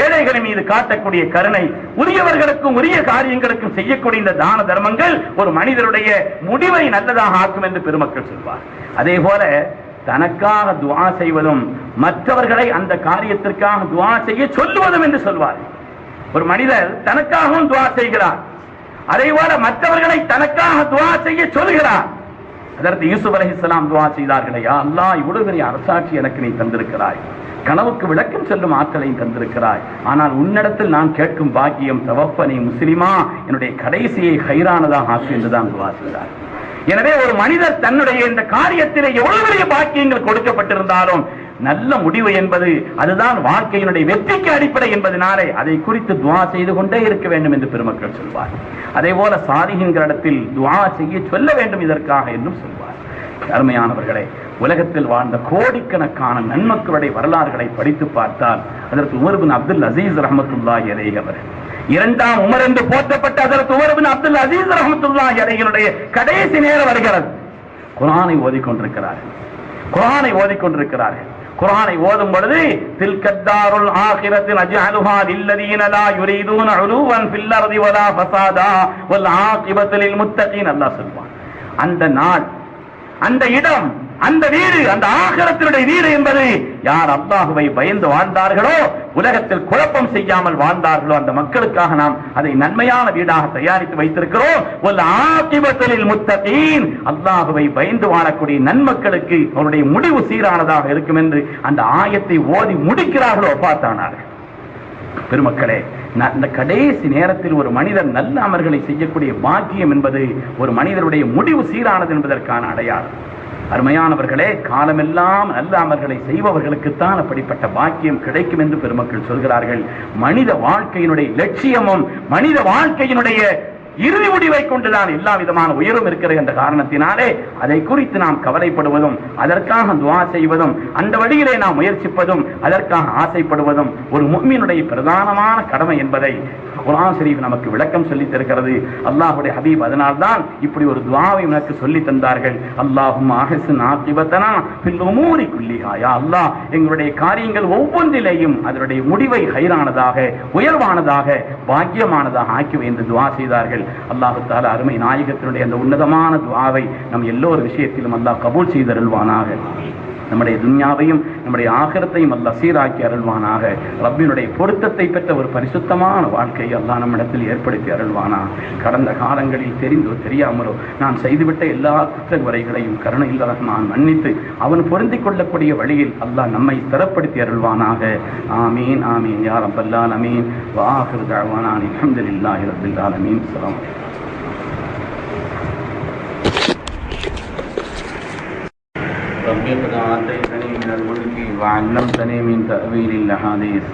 ஏழைகள் மீது காட்டக்கூடிய கருணை, உரியவர்களுக்கும் உரிய காரியங்களுக்கும் செய்யக்கூடிய இந்த தான தர்மங்கள் ஒரு மனிதருடைய முடிவை நல்லதாக ஆக்கும் என்று பெருமக்கள் சொல்வார். அதே போல தனக்காக துஆ செய்வதும் மற்றவர்களை அந்த காரியத்திற்காக துஆ செய்ய சொல்லுவதும் என்று சொல்வார். ஒரு மனிதர் தனக்காகவும் துஆ செய்கிறார், அதே போல மற்றவர்களை தனக்காக துஆ செய்ய சொல்கிறார். அதற்கு யூசுப் அலைஹிஸ்ஸலாம் துஆ செய்தார்களே, யா அல்லாஹ், இவ்வளவு பெரிய அரசாட்சி எனக்கு நீ தந்திருக்கிறாய், கனவுக்கு விளக்கம் சொல்லும் ஆற்றலையும் தந்திருக்கிறாய், ஆனால் உன்னிடத்தில் நான் கேட்கும் பாக்கியம் தவஃபனி முஸ்லிமா, என்னுடைய கடைசியை ஹைரானதாக ஆக்கு என்றுதான் துஆ செய்தார். எனவே ஒரு மனிதர் தன்னுடைய இந்த காரியத்திலே எவ்வளவு பெரிய பாக்கியங்கள் கொடுக்கப்பட்டிருந்தாலும் நல்ல முடிவு என்பது அதுதான் வாழ்க்கையினுடைய வெற்றிக்கு அடிப்படை என்பதனாலே அதை குறித்து துஆ செய்து கொண்டே இருக்க வேண்டும் என்று பெருமக்கள் சொல்வார். அதே போல சாலிஹீன்களிடத்தில் துஆ செய்ய சொல்ல வேண்டும் இதற்காக என்றும் சொல்வார். அருமையானவர்களே, உலகத்தில் வாழ்ந்த கோடிக்கணக்கான நன்மக்களுடைய வரலாறுகளை படித்து பார்த்தால் அதற்கு உமர் பின் அப்துல் அசீஸ் ரஹ்மத்துல்லாஹி அலைஹி அவர்கள், இரண்டாம் உமர் என்று போற்றப்பட்ட அதற்கு உமர் பின் அப்துல் அசீஸ் ரஹ்மத்துல்லாஹி அலைஹினுடைய கடைசி நேரம் வருகிறது. குர்ஆனை ஓதிக்கொண்டிருக்கிறார்கள், குர்ஆனை ஓதிக்கொண்டிருக்கிறார்கள். குர்ஆனை ஓதும் பொழுது தில்கத்தாருல் ஆகிரத்தில் அஜஅலுஹா லில்லதீன லா யுரீதுன உலுவன் ஃபில் அர்தி வலா ஃபஸாதா வல் ஆகிபத்து லில் முத்தகீன் அல்லாஹ் சொல்வான். அந்த நாள், அந்த இடம், அந்த வீடு, அந்த ஆகிரத்தினுடைய வீடு என்பது யார் அல்லாஹ்வை பயந்து வாழ்ந்தார்களோ, உலகத்தில் குழப்பம் செய்யாமல் வாழ்ந்தார்களோ அந்த மக்களுக்காக நாம் அதை நன்மையான வீடாக தயாரித்து வைத்திருக்கிறோம். வல் ஆகிபத்து லில் முத்தகீன், அல்லாஹ்வை பயந்து வாழக்கூடிய நன்மக்களுக்கு அவருடைய முடிவு சீரானதாக இருக்கும் என்று அந்த ஆயத்தை ஓதி முடிக்கிறார்களோ பார்த்தானார்கள். பெருமக்களே, அந்த கடைசி நேரத்தில் ஒரு மனிதர் நல்ல அமல்களை செய்யக்கூடிய பாக்கியம் என்பது ஒரு மனிதருடைய முடிவு சீரானது என்பதற்கான அடையாளம். அருமையானவர்களே, காலமெல்லாம் நல்ல அமல்களை செய்பவர்களுக்குத்தான் அப்படிப்பட்ட பாக்கியம் கிடைக்கும் என்று பெருமக்கள் சொல்கிறார்கள். மனித வாழ்க்கையினுடைய லட்சியமும் மனித வாழ்க்கையினுடைய இறுதி முடிவை கொண்டுதான் எல்லா விதமான உயர்வும் இருக்கிறது என்ற காரணத்தினாலே அதை குறித்து நாம் கவலைப்படுவதும் அதற்காக துஆ செய்வதும் அந்த வழியிலே நாம் முயற்சிப்பதும் அதற்காக ஆசைப்படுவதும் ஒரு முஃமினுடைய பிரதானமான கடமை என்பதை குர்ஆன் ஷரீஃப் நமக்கு விளக்கம் சொல்லித் தருகிறது. அல்லாஹ்வுடைய ஹபீப் அதனால்தான் இப்படி ஒரு துஆவை நமக்கு சொல்லி தந்தார்கள். அல்லாஹும்ம அஹ்சின் ஆகிபத்தனா ஃபில் உமூரி குல்லிஹா, யா அல்லாஹ், எங்களுடைய காரியங்கள் ஒவ்வொன்றிலேயும் அதனுடைய முடிவை ஹைரானதாக, உயர்வானதாக, பாக்கியமானதாக ஆக்கி என்று துஆ செய்தார்கள். அல்லாஹ் தஆலா அருமை நாயகத்தினுடைய அந்த உன்னதமான துஆவை நம் எல்லோரு விஷயத்திலும் அல்லாஹ் கபூல் செய்து அருள்வானாக. நம்முடைய துன்யாவையும் நம்முடைய ஆகிரத்தையும் அல்லாஹ் சீராக்கி அருள்வானாக. ரப்பினுடைய பொருத்தத்தை பெற்ற ஒரு பரிசுத்தமான வாழ்க்கையை அல்லாஹ் நம்மிடத்தில் ஏற்படுத்தி அருள்வானா. கடந்த காலங்களில் தெரிந்தோ தெரியாமலோ நான் செய்துவிட்ட எல்லா குற்றங்குறைகளையும் கருணையில் ரஹ்மான் மன்னித்து அவன் பொருந்திக் கொள்ளக்கூடிய வழியில் அல்லாஹ் நம்மை ஸ்திரப்படுத்தி அருள்வானாக. ஆமீன் ஆமீன் யா ரப்பல் ஆலமீன். வ ஆகிரு தஅவானா அல்ஹம்துலில்லாஹி ரப்பில் ஆலமீன். ஸலாம். ربي قد آتيتني من الملك وعلمتني من تأويل الأحاديث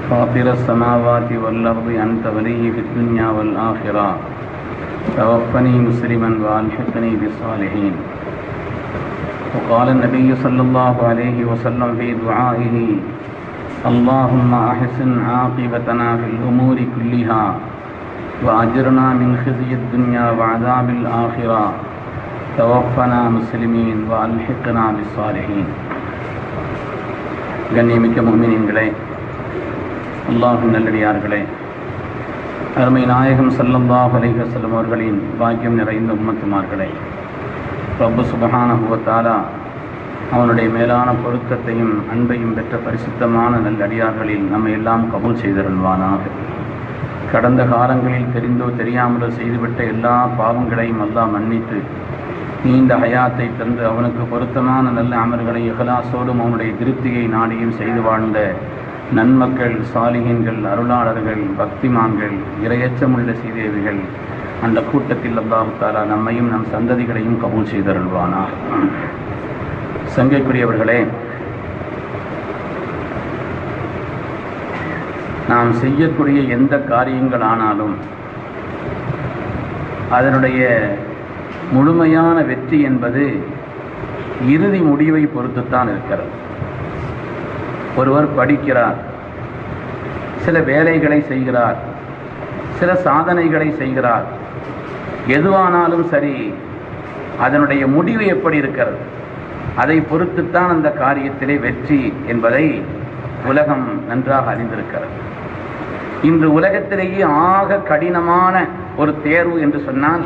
فاطر السماوات والأرض أنت ولي في الدنيا والآخرة توفني مسلما وألحقني بالصالحين. وقال النبي صلى الله عليه وسلم في دعائه اللهم أحسن عاقبتنا في الأمور كلها وأجرنا من خزي الدنيا وعذاب الآخرة توفنا مسلمين والحقنا بالصالحين. கண்ணியமிக்க முஃமினீன்களே, அல்லாஹ்வின் நல்லடியார்களே, அருமை நாயகம் ஸல்லல்லாஹு அலைஹி வஸல்லம் அவர்களின் பாக்கியம் நிறைந்த உம்மத்துமார்களே, ரப்பு சுப்ஹானஹு வ தஆலா அவனுடைய மேலான பொருத்தத்தையும் அன்பையும் பெற்ற பரிசுத்தமான நல்லடியார்களில் நம்மை எல்லாம் கபூல் செய்தருள்வானாக. கடந்த காலங்களில் தெரிந்தோ தெரியாமலோ செய்துவிட்ட எல்லா பாவங்களையும் அல்லாஹ் மன்னித்து நீண்ட ஹயாத்தை தந்து அவனுக்கு பொருத்தமான நல்ல அமல்களை இஹ்லாஸோடும் அவனுடைய திருப்தியை நாடியும் செய்து வாழ்ந்த நன்மக்கள், சாலிஹீன்கள், அருளாளர்கள், பக்திமான்கள், இறையச்சமுள்ள சீதேவிகள் அந்த கூட்டத்தில் அல்லாஹ் தஆலா நம்மையும் நம் சந்ததிகளையும் கபூல் செய்தருள்வானாக. சங்கைக்குரியவர்களே, நாம் செய்யக்கூடிய எந்த காரியங்களானாலும் அதனுடைய முழுமையான வெற்றி என்பது இறுதி முடிவை பொறுத்துத்தான் இருக்கிறது. ஒருவர் படிக்கிறார், சில வேலைகளை செய்கிறார், சில சாதனைகளை செய்கிறார், எதுவானாலும் சரி அதனுடைய முடிவு எப்படி இருக்கிறது அதை பொறுத்துத்தான் அந்த காரியத்திலே வெற்றி என்பதை உலகம் நன்றாக அறிந்திருக்கிறது. இன்று உலகத்திலேயே ஆக கடினமான ஒரு தேர்வு என்று சொன்னால்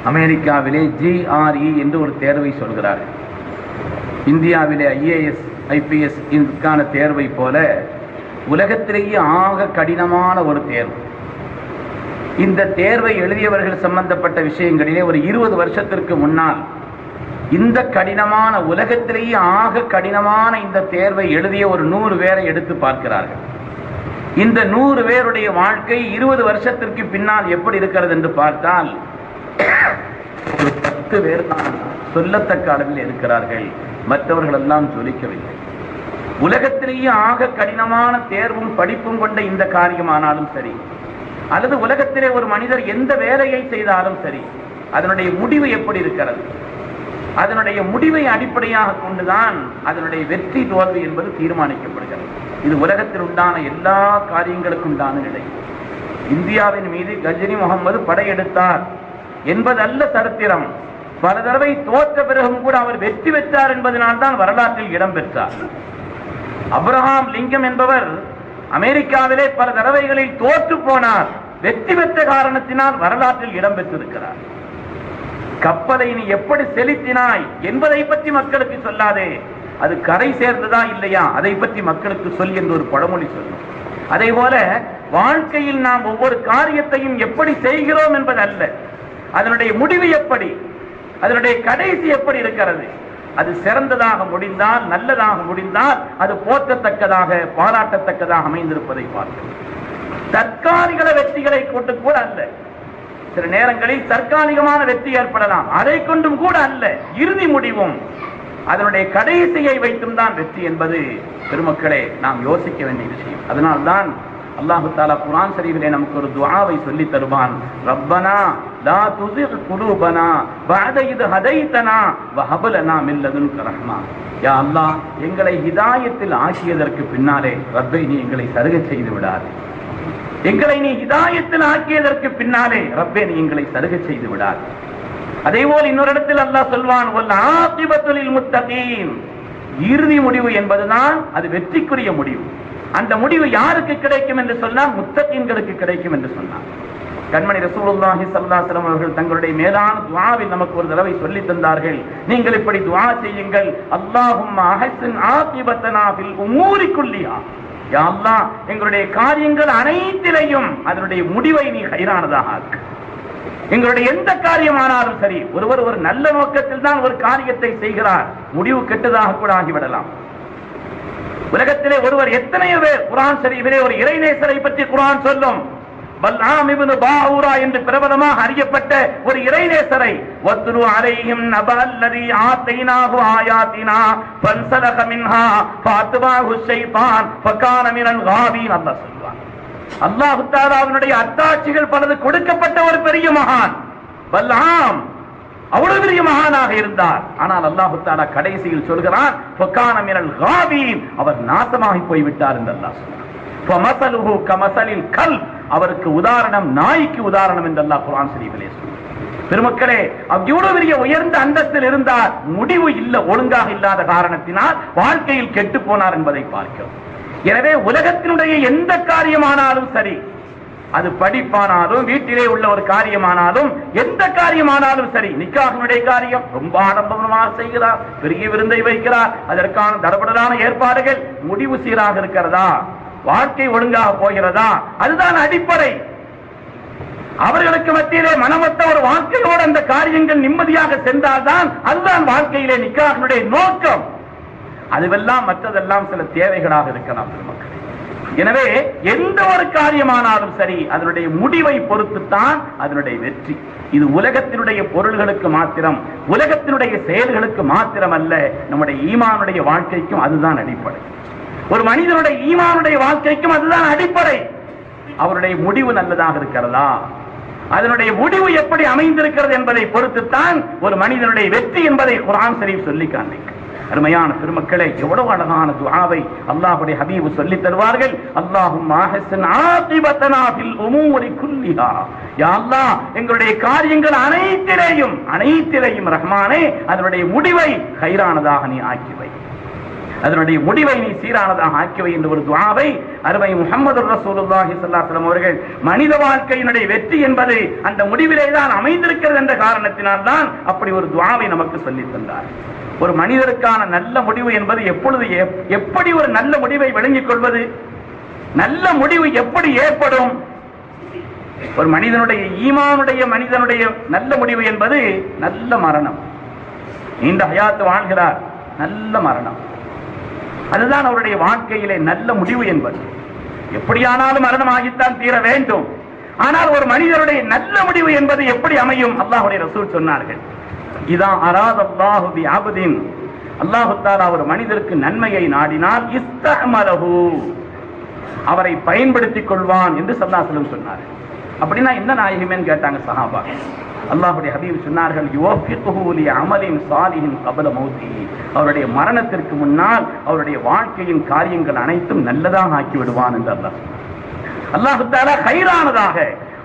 அமெரிக்காவிலே GRE என்று ஒரு தேர்வை சொல்கிறார்கள். இந்தியாவிலே IAS IPS இதற்கான தேர்வை போல உலகத்திலேயே ஆக கடினமான ஒரு தேர்வு. இந்த தேர்வை எழுதியவர்கள் சம்பந்தப்பட்ட விஷயங்களிலே ஒரு 20 வருஷத்திற்கு முன்னால் இந்த கடினமான உலகத்திலேயே ஆக கடினமான இந்த தேர்வை எழுதிய ஒரு 100 பேரை எடுத்து பார்க்கிறார்கள். இந்த 100 பேருடைய வாழ்க்கை 20 வருஷத்திற்கு பின்னால் எப்படி இருக்கிறது என்று பார்த்தால் ஒரு 10 பேர் தான் சொல்லத்தக்க அளவில் இருக்கிறார்கள். மற்றவர்கள் எல்லாம் ஜொலிக்கவில்லை. உலகத்திலேயே ஆக கடினமான தேர்வும் படிப்பும் கொண்ட இந்த காரியமானாலும் சரி, அல்லது உலகத்திலே ஒரு மனிதர் எந்த வேலையை செய்தாலும் சரி, அதனுடைய முடிவு எப்படி இருக்கிறது, அதனுடைய முடிவை அடிப்படையாக கொண்டுதான் அதனுடைய வெற்றி தோல்வி என்பது தீர்மானிக்கப்படுகிறது. இது உலகத்தில் உண்டான எல்லா காரியங்களுக்கும் உண்டான நிலை. இந்தியாவின் மீது கஜினி முகமது படையெடுத்தார் என்பதல்ல சரித்திரம். பல தடவை தோற்ற பிறகும் கூட அவர் வெற்றி பெற்றார் என்பதனால்தான் வரலாற்றில் இடம் பெற்றார். அப்ரஹாம் லிங்கம் என்பவர் அமெரிக்காவிலே பல தடவைகளில் தோற்று போனார். வெற்றி பெற்ற காரணத்தினால் வரலாற்றில் இடம் பெற்றிருக்கிறார். கப்பலை நீ எப்படி செலுத்தினாய் என்பதை பற்றி மக்களுக்கு சொல்லாதே, அது கரை சேர்ந்ததா இல்லையா அதை பற்றி மக்களுக்கு சொல் என்று ஒரு பழமொழி சொல்லும். அதே போல வாழ்க்கையில் நாம் ஒவ்வொரு காரியத்தையும் எப்படி செய்கிறோம் என்பது அல்ல, அதனுடைய முடிவு எப்படி, அதனுடைய கடைசி எப்படி இருக்கிறது. அது சிறந்ததாக முடிந்தால், நல்லதாக முடிந்தால் அது போற்றத்தக்கதாக பாராட்டத்தக்கதாக அமைந்திருப்பதை பார்க்கிறோம். தற்காலிக வெற்றிகளை கொண்டு கூட அல்ல, சில நேரங்களில் தற்காலிகமான வெற்றி ஏற்படலாம், அதை கொண்டும் கூட அல்ல. இறுதி முடிவும் அதனுடைய கடைசியை வைத்தும் தான் வெற்றி என்பது பெருமக்களே நாம் யோசிக்க வேண்டிய விஷயம். அதனால்தான் அல்லாஹு தஆலா குர்ஆன் ஷரீஃபிலே நமக்கு ஒரு துஆவை சொல்லி தருவான். ரப்பனா லா துஸிக் குலூபனா பஅத இத் ஹதைதனா வஹப் லனா மின் லதுன்க ரஹ்மா. யா அல்லாஹ், எங்களை ஹிதாயத்தில் ஆக்கியதற்கு பின்னாலே ரப்பே நீ எங்களை சருக செய்து விடாதே. எங்களை நீ ஹிதாயத்தில் ஆக்கியதற்கு பின்னாலே ரப்பே நீ எங்களை சருக செய்து விடாதே. அதேபோல் இன்னொரு இடத்தில் அல்லாஹ் சொல்வான், வல் ஆகிபத்து லில் முத்தகீன். இறுதி முடிவு என்பதுதான் அது வெற்றிக்குரிய முடிவு. அந்த முடிவு யாருக்கு கிடைக்கும் என்று சொன்னால் முத்தகீன்களுக்கு கிடைக்கும் என்று சொன்னார். கண்மணி ரசூலுல்லாஹி ஸல்லல்லாஹு அலைஹி வஸல்லம் அவர்கள் தங்களுடைய மேலான துஆவில் நமக்கு ஒரு தடவை சொல்லி தந்தார்கள். நீங்கள் இப்படி துஆ செய்யுங்கள், அல்லாஹும்ம அஹ்ஸின் ஆகிபத்தனா ஃபில் உமூரி குல்லிஹா. யா அல்லாஹ், எங்களுடைய காரியங்கள் அனைத்திலையும் அதனுடைய முடிவை நீ ஹைரானதாக ஆக்கு. எங்களுடைய எந்த காரியமானாலும் சரி, ஒருவர் ஒரு நல்ல நோக்கத்தில் தான் ஒரு காரியத்தை செய்கிறார், முடிவு கெட்டதாக கூட ஆகிவிடலாம். உலகத்திலே ஒருவர் எத்தனையோ பேர் குர்ஆன் ஷரீஃபிலே ஒரு இறைநேசரை பற்றி குர்ஆன் சொல்லும். பல்ஆம் இப்னு பாஊரா என்று பிரபலமாக அறியப்பட்ட ஒரு இறைநேசரை, வத்ரு அலைஹிம் நபல்லதி ஆதைனாஹு ஆயாத்தினா ஃபன்ஸலக மின்ஹா ஃபஅத்பாஹு ஷைத்தான் ஃபகான மினல் காபீன். அல்லாஹ் சொல்வான், அல்லாஹ் தஆலாவினுடைய அத்தாட்சிகள் பலது கொடுக்கப்பட்ட ஒரு பெரிய மகான் பல்ஆம். அவ்வளவு பெரிய மகானாக இருந்தார். ஆனால் அல்லாஹ் தஆலா கடைசியில் சொல்கிறான், ஃபகான மினல் காபீன், அவர் நாசமாகி போய்விட்டார் என்று அல்லாஹ் சொல்றான். ஃபமஸலுஹு கமஸலில் கல்ப், அவருக்கு உதாரணம் நாய்க்கு உதாரணம் என்று அல்லாஹ் குர்ஆன் ஷரீஃபிலே சொல்றான். பெருமக்களே, அவ்வளவு பெரிய உயர்ந்த அந்தஸ்தில் இருந்தார், முடிவு இல்ல, ஒழுங்காக இல்லாத காரணத்தினால் வாழ்க்கையில் கெட்டு போனார் என்பதை பார்க்கிறோம். எனவே உலகத்தினுடைய எந்த காரியமானாலும் சரி, அது படிப்பானாலும் வீட்டிலே உள்ள ஒரு காரியமானாலும் எந்த காரியமானாலும் சரி, நிக்காஹினுடைய காரியம் ரொம்ப ஆடம்பரமாக செய்கிறார், பெரிய விருந்தை வைக்கிறார், அதற்கான தடபடலான ஏற்பாடுகள், முடிவு சீராக இருக்கிறதா, வாழ்க்கை ஒழுங்காக போகிறதா, அதுதான் அடிப்படை. அவர்களுக்கு மத்தியிலே மனமொத்த ஒரு வாழ்க்கையோடு அந்த காரியங்கள் நிம்மதியாக சென்றால்தான் அதுதான் வாழ்க்கையிலே நிக்காஹினுடைய நோக்கம். அதுவெல்லாம் மற்றதெல்லாம் சில தேவைகளாக இருக்கலாம் பெருமக்களே. எனவே எந்த ஒரு காரியமானாலும் சரி, அதனுடைய முடிவை பொறுத்துத்தான் அதனுடைய வெற்றி. இது உலகத்தினுடைய பொருள்களுக்கு மாத்திரம், உலகத்தினுடைய செயல்களுக்கு மாத்திரம் அல்ல, நம்முடைய ஈமானுடைய வாழ்க்கைக்கும் அதுதான் அடிப்படை. ஒரு மனிதனுடைய ஈமானுடைய வாழ்க்கைக்கும் அதுதான் அடிப்படை. அவருடைய முடிவு நல்லதாக இருக்கிறதா, அதனுடைய முடிவு எப்படி அமைந்திருக்கிறது என்பதை பொறுத்துத்தான் ஒரு மனிதனுடைய வெற்றி என்பதை குர்ஆன் ஷரீஃப் சொல்லி காண்பிக்கும். அருமையான பெருமக்களே, எவ்வளவு அழகான துஆவை அல்லாஹ்வுடைய ஹபீப் சொல்லி தருவார்கள். அல்லாஹும்ம அஹ்ஸின் ஆகிபத்தனா ஃபில் உமூரி குல்லிஹா. யா அல்லாஹ், எங்களுடைய காரியங்கள் அனைத்திலேயும் ரஹ்மானே அதனுடைய முடிவை கைரானதாக நீ ஆக்கி வை, அதனுடைய முடிவை நீ சீரானதாக ஆக்கிவை என்று ஒரு துஆவை அருமை முஹம்மது ரசூலுல்லாஹி ஸல்லல்லாஹு அலைஹி வஸல்லம் அவர்கள் மனித வாழ்க்கையினுடைய வெற்றி என்பது அந்த முடிவிலே தான் அமைந்திருக்கிறது என்ற காரணத்தினால் தான் அப்படி ஒரு துஆவை நமக்கு சொல்லித் தந்தார். ஒரு மனிதருக்கான நல்ல முடிவு என்பது எப்படி ஒரு நல்ல முடிவை விளங்கிக் கொள்வது? நல்ல முடிவு எப்படி ஏற்படும்? ஒரு மனிதனுடைய ஈமானுடைய மனிதனுடைய நல்ல முடிவு என்பது நல்ல மரணம். நீண்ட ஹயாத்து வாழ்கிறார், நல்ல மரணம், அதுதான் அவருடைய வாழ்க்கையிலே நல்ல முடிவு என்பது. எப்படியானாலும் மரணமாகித்தான் தீர வேண்டும். ஆனால் ஒரு மனிதனுடைய நல்ல முடிவு என்பது எப்படி அமையும்? அல்லாஹ்வுடைய ரசூல் சொன்னார்கள், இதா அராதல்லாஹு பி அப்தின், அல்லாஹ் தஆலா ஒரு மனிதருக்கு நன்மையை நாடினால் இஸ்தஅமலஹு, அவரை பயன்படுத்திக் கொள்வான் என்று ஸல்லல்லாஹு அலைஹி வஸல்லம் சொன்னார்கள். அப்படின்னா என்ன நாயகமேன்னு கேட்டாங்க சஹாபா. அல்லாஹ்வுடைய ஹபீப் சொன்னார்கள், யுவஃபிகுஹு லி அமலின் சாலிஹின் கப்ல மௌத்திஹி, அவருடைய மரணத்திற்கு முன்னால் அவருடைய வாழ்க்கையின் காரியங்கள் அனைத்தும் நல்லதாக ஆக்கி விடுவான் என்று அல்லாஹ் சொன்னார். அல்லாஹ் தஆலா கைரானதாக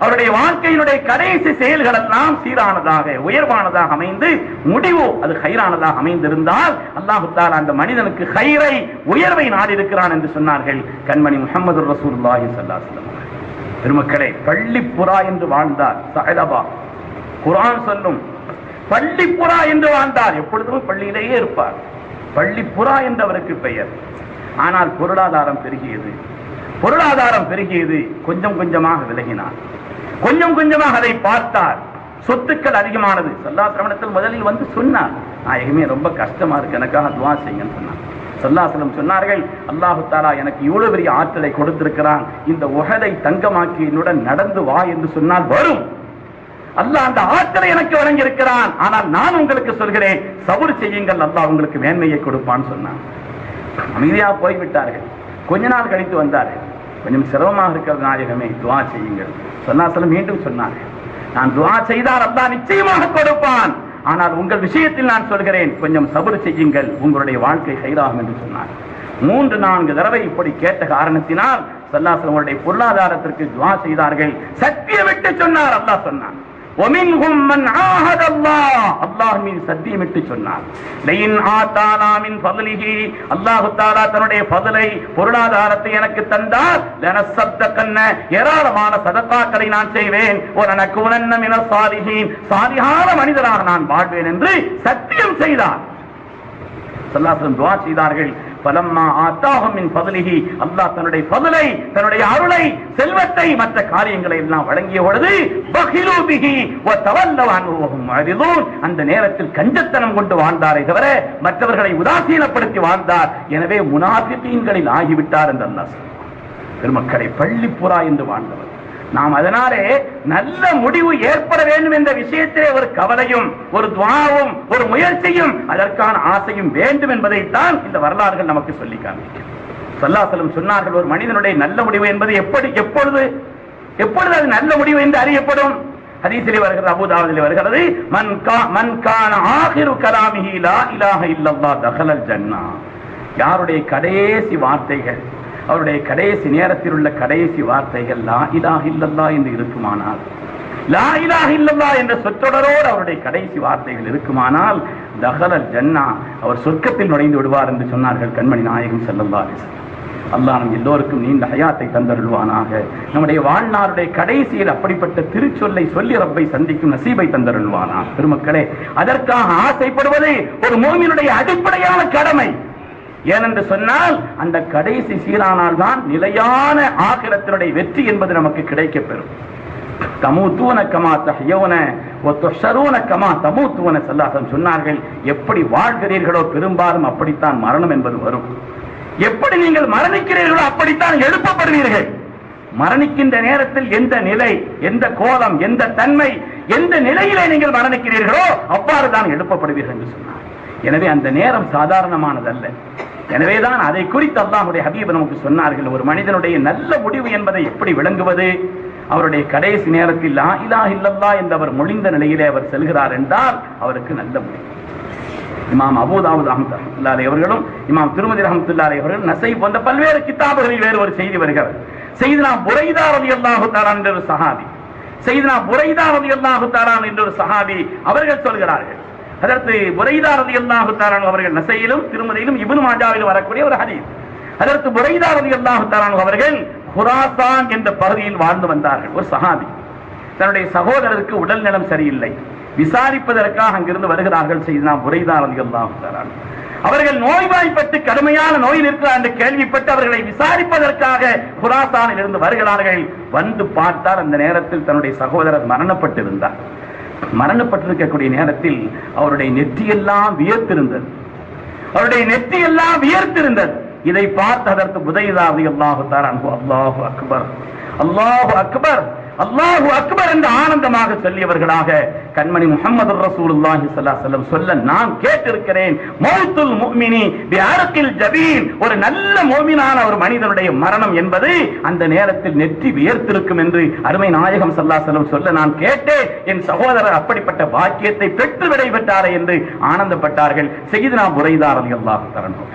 அவருடைய வாழ்க்கையினுடைய கடைசி செயல்கள் எல்லாம் சீரானதாக உயர்வானதாக அமைந்து முடிவு அது கைரானதாக அமைந்திருந்தால் அல்லாஹ் தஆலா அந்த மனிதனுக்கு கைரை உயர்வை நாடி இருக்கிறான் என்று சொன்னார்கள் கண்மணி முஹம்மது ரசூலுல்லாஹி ஸல்லல்லாஹு அலைஹி வஸல்லம். பெருமக்களே, பள்ளிப்புறா என்று வாழ்ந்தார் சஅலபா. குர்ஆன் சொல்லும் பள்ளிப்புறா என்று வாழ்ந்தார், எப்பொழுதும் பள்ளியிலேயே இருப்பார். பள்ளிப்புறா என்று அவருக்கு பெயர். ஆனால் பொருளாதாரம் பெருகியது, கொஞ்சம் கொஞ்சமாக விலகினார், கொஞ்சம் கொஞ்சமாக அதை பார்த்தார். சொத்துக்கள் அதிகமானது. ஸல்லல்லாஹு அலைஹி வஸல்லம் முதலில் வந்து சொன்னார், நாயகமே ரொம்ப கஷ்டமா இருக்கு, எனக்காக துஆ செய்யுங்கன்னு சொன்னார். ஸல்லல்லாஹு அலைஹி வஸல்லம் சொன்னார்கள், அல்லாஹ் தஆலா எனக்கு இவ்வளவு பெரிய ஆற்றலை கொடுத்திருக்கிறான், இந்த உஹதை தங்கமாக்கி என்னுடன் நடந்து வா என்று சொன்னால் வரும். அல்லாஹ் அந்த ஆற்றலை எனக்கு வழங்கி இருக்கிறான். ஆனால் நான் உங்களுக்கு சொல்கிறேன், சபர் செய்யுங்கள், அல்லாஹ் உங்களுக்கு மேன்மையை கொடுப்பான்னு சொன்னான். அமைதியாக போய்விட்டார்கள். கொஞ்ச நாள் கழித்து வந்தார்கள், கொஞ்சம் சிரமமாக இருக்கிறது நாயகமே, துஆ செய்யுங்கள். ஸல்லல்லாஹு அலைஹி வஸல்லம் மீண்டும் சொன்னார்கள், நான் துஆ செய்தால் அல்லாஹ் நிச்சயமாக கொடுப்பான், ஆனால் உங்கள் விஷயத்தில் நான் சொல்கிறேன், கொஞ்சம் சபர் செய்யுங்கள், உங்களுடைய வாழ்க்கை கைராகும் என்று சொன்னார். 3-4 தடவை இப்படி கேட்ட காரணத்தினால் ஸல்லல்லாஹு அலைஹி வஸல்லம் பொருளாதாரத்திற்கு துஆ செய்தார்கள். சத்தியமிட்டு சொன்னார், அல்லாஹ் சொன்னான், وَمِنْهُمْ مَنْ عَاهَدَ اللَّهَ, அல்லாஹ் மீது சத்தியமிட்டு சொன்னார், لَئِنْ آتَانَا مِنْ فَضْلِهِ, அல்லாஹ் தஆலா தன்னுடைய ஃபضலை பொருளாதாரத்தை எனக்கு தந்தால் லனஸத்தகன்ன, ஏராளமான சதகாக்களை நான் செய்வேன், وَلَنَكُونَنَّ مِنَ الصَّالِحِينَ, சாலிஹான மனிதராக நான் வாழ்வேன் என்று சத்தியம் செய்தார். ஸல்லல்லாஹு அலைஹி வஸல்லம் துஆ செய்தார்கள். ஃபலம்மா ஆதாஹும் மின் ஃபضலிஹி, அல்லாஹ் தன்னுடைய ஃபضலை, தன்னுடைய அருளை, செல்வத்தை, மற்ற காரியங்களை எல்லாம் வழங்கிய பொழுது பகிலு பிஹி வ தவல்லவ அன்ஹு வஹும் முஅரிதூன், அந்த நேரத்தில் கஞ்சத்தனம் கொண்டு வாழ்ந்தாரே தவிர மற்றவர்களை உதாசீனப்படுத்தி வாழ்ந்தார். எனவே முனாஃபிகீன்களில் ஆகிவிட்டார் என்று அல்லாஹ் சொன்னார். பெருமக்களை, பள்ளிப்புறா என்று வாழ்ந்தவர் நாம். அதனாலே நல்ல முடிவு ஏற்பட வேண்டும் என்ற விஷயத்திலே ஒரு கவலையும், ஒரு துஆவும், ஒரு முயற்சியும், அதற்கான ஆசையும் வேண்டும் என்பதைத்தான் இந்த வரலாறுகள் நமக்கு சொல்லி காண்பிக்கும். ஸல்லல்லாஹு அலைஹி வஸல்லம் சொன்னார்கள், ஒரு மனிதனுடைய நல்ல முடிவு என்பது எப்பொழுது அது நல்ல முடிவு என்று அறியப்படும்? ஹதீஸிலே வருகிறது, அபூ தாவூதிலே வருகிறது, மன் கான ஆகிரு கலாமிஹி லா இலாஹ இல்லல்லாஹ் தகலல் ஜன்னah, யாருடைய கடைசி வார்த்தைகள், அவருடைய கடைசி நேரத்தில் உள்ள கடைசி வார்த்தைகள் லா இலாஹ இல்லல்லாஹ் என்று இருக்குமானால், லா இலாஹ இல்லல்லாஹ் என்ற சொற்றொடரோடு அவருடைய கடைசி வார்த்தைகள் இருக்குமானால் தகலல் ஜன்னah, அவர் சொர்க்கத்தில் நுழைந்து விடுவார் என்று சொன்னார்கள் கண்மணி நாயகம் ஸல்லல்லாஹு அலைஹி வஸல்லம். அல்லாஹ் நம் எல்லோருக்கும் நீண்ட ஹயாத்தை தந்தருள்வானாக. நம்முடைய வாழ்நாளுடைய கடைசியில் அப்படிப்பட்ட திருச்சொல்லை சொல்லி ரப்பை சந்திக்கும் நசீபை தந்தருள்வானாக. பெருமக்களே, அதற்காக ஆசைப்படுவது ஒரு மூமினுடைய அடிப்படையான கடமை. ஏனென்று சொன்னால் அந்த கடைசி சீரானால் தான் நிலையான ஆகிரத்தினுடைய வெற்றி என்பது நமக்கு கிடைக்கப்பெறும். தமூத்தூன கமா தஹ்யௌன வ துஹ்ஷரூன கமா தமூத்தூன, ஸல்லல்லாஹு அலைஹி வஸல்லம் சொன்னார்கள், எப்படி வாழ்கிறீர்களோ பெரும்பாலும் அப்படித்தான் மரணம் என்பது வரும். எப்படி நீங்கள் மரணிக்கிறீர்களோ அப்படித்தான் எழுப்பப்படுவீர்கள். மரணிக்கின்ற நேரத்தில் எந்த நிலை, எந்த கோலம், எந்த தன்மை, எந்த நிலையிலே நீங்கள் மரணிக்கிறீர்களோ அவ்வாறு தான் எழுப்பப்படுவீர்கள் என்று சொன்னார். எனவே அந்த நேரம் சாதாரணமானதல்ல. எனவேதான் அதை குறித்து அல்லாஹ்வுடைய ஹபீப் நமக்கு சொன்னார்கள், ஒரு மனிதனுடைய நல்ல முடிவு என்பதை எப்படி விளங்குவது? அவருடைய கடைசி நேரத்தில் லா இலாஹ இல்லல்லாஹ் என்று அவர் மொழிந்த நிலையிலே அவர் செல்கிறார் என்றால் அவருக்கு நல்ல முடிவு. இமாம் அபூ தாவூத் ரஹ்மத்துல்லாஹி அலைஹி அவர்களும் இமாம் திருமதி ரஹ்மத்துல்லாஹி அலைஹி அவர்கள் நஸை போன்ற பல்வேறு கிதாபுகளில் வேறு ஒரு செய்தி வருகிறது. சையதுனா புரைதா ரலியல்லாஹு தஆலா என்ற ஒரு சஹாபி, சையதுனா புரைதா ரலியல்லாஹு தஆலா என்ற ஒரு சஹாபி அவர்கள் சொல்கிறார்கள், அதற்கு புரைதா ரலியல்லாஹு தஆலா அவர்கள் நஸையிலும் திருமதியிலும் இப்னு மாஜாவிலும் வரக்கூடிய ஒரு ஹதீஸ். அதற்கு புரைதா ரலியல்லாஹு தஆலா அவர்கள் குராசான் என்ற பகுதியில் வாழ்ந்து வந்தார்கள். ஒரு சஹாபி தன்னுடைய சகோதரருக்கு உடல் நலம் சரியில்லை, விசாரிப்பதற்காக அங்கிருந்து வருகிறார்கள். செய்தனா புரைதா ரலியல்லாஹு தஆலா அவர்கள் நோய்வாய்ப்பட்டு கடுமையான நோயில் இருக்கிறார் என்று கேள்விப்பட்டு அவர்களை விசாரிப்பதற்காக குராசானில் இருந்து வருகிறார்கள். வந்து பார்த்தார், அந்த நேரத்தில் தன்னுடைய சகோதரர் மரணப்பட்டிருந்தார். மரணப்பட்டிருக்கக்கூடிய நேரத்தில் அவருடைய நெற்றியெல்லாம் வியர்த்திருந்தது. அவருடைய நெற்றியெல்லாம் வியர்த்திருந்தது. இதை பார்த்து அதற்கு புதைதா ரலியல்லாஹு தஆலா அன்ஹு அல்லாஹு அக்பர், அல்லாஹு அக்பர், அல்லாஹு அக்பர் என்று ஆனந்தமாக சொல்லியவர்களாக கண்மணி முஹம்மது ரசூலுல்லாஹி ஸல்லல்லாஹு அலைஹி வஸல்லம் சொல்ல நான் கேட்டிருக்கிறேன். மௌத்துல் முஃமினி பிஅர்கில் ஜபீன், ஒரு நல்ல முஃமினான ஒரு மனிதனுடைய மரணம் என்பது அந்த நேரத்தில் நெற்றி வியர்த்திருக்கும் என்று அருமை நாயகம் ஸல்லல்லாஹு அலைஹி வஸல்லம் சொல்ல நான் கேட்டேன். என் சகோதரர் அப்படிப்பட்ட பாக்கியத்தை பெற்று விடைபெற்றாரே என்று ஆனந்தப்பட்டார்கள். சய்யிதுனா புரைதா ரலியல்லாஹு தஆலா.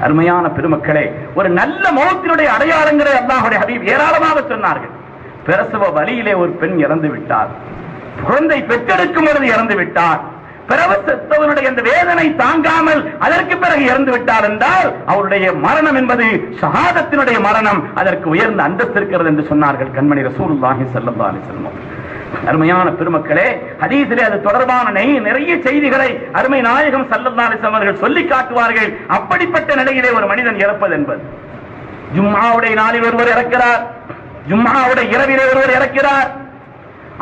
அருமையான பெருமக்களே, ஒரு நல்ல மௌத்தினுடைய அடையாளங்களை அல்லாஹ்வுடைய ஹபீப் ஏராளமாக சொன்னார்கள். பிரசவ வலியிலே ஒரு பெண் இறந்து விட்டார், குழந்தை பெற்றெடுக்கும் பொழுது இறந்து விட்டார், பிரசவத்தினுடைய அந்த வேதனை தாங்காமல் அதற்கு பிறகு இறந்து விட்டார் என்றால் அவருடைய மரணம் என்பது ஷஹாதத்தினுடைய மரணம், அதற்கு உயர்ந்த அந்தஸ்து இருக்கிறது என்று சொன்னார்கள் கண்மணி ரசூலுல்லாஹி ஸல்லல்லாஹு அலைஹி வஸல்லம். அருமையான பெருமக்களே, ஹதீஸிலே அது தொடர்பான நிறைய செய்திகளை அருமை நாயகம் ஸல்லல்லாஹு அலைஹி வஸல்லம் அவர்கள் சொல்லி காட்டுவார்கள். அப்படிப்பட்ட நிலையிலே ஒரு மனிதன் இறப்பது என்பது, ஜும்ஆவுடைய நாளில் ஒருவர் இறக்கிறார், ஜும்ஆவுடைய இரவிலே ஒருவர் இறக்கிறார்.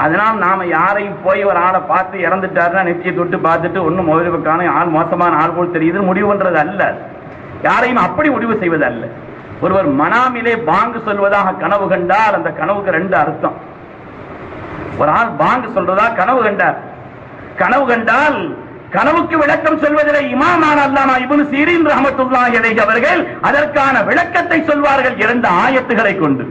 அதனால் நாம யாரையும் போய் ஒரு ஆளை பார்த்து இறந்துட்டாருன்னா நெற்றியை தொட்டு பார்த்துட்டு ஒன்னும் மௌலிபக்கான ஆள் மோசமான ஆள் போல் தெரியுது முடிவு பண்றது அல்ல. யாரையும் அப்படி முடிவு செய்வது அல்ல. ஒருவர் மனாமிலே பாங்கு சொல்வதாக கனவு கண்டால் அந்த கனவுக்கு ரெண்டு அர்த்தம். ஒரு ஆள் பாங்கு சொல்றதா கனவு கண்டார், கனவு கண்டால் கனவுக்கு விளக்கம் சொல்வதிலே இமாமான அல்லாமா இப்னு சீரீன் ரஹ்மத்துல்லாஹி அலைஹி அவர்கள் அதற்கான விளக்கத்தை சொல்வார்கள் இரண்டு ஆயத்துகளை கொண்டு.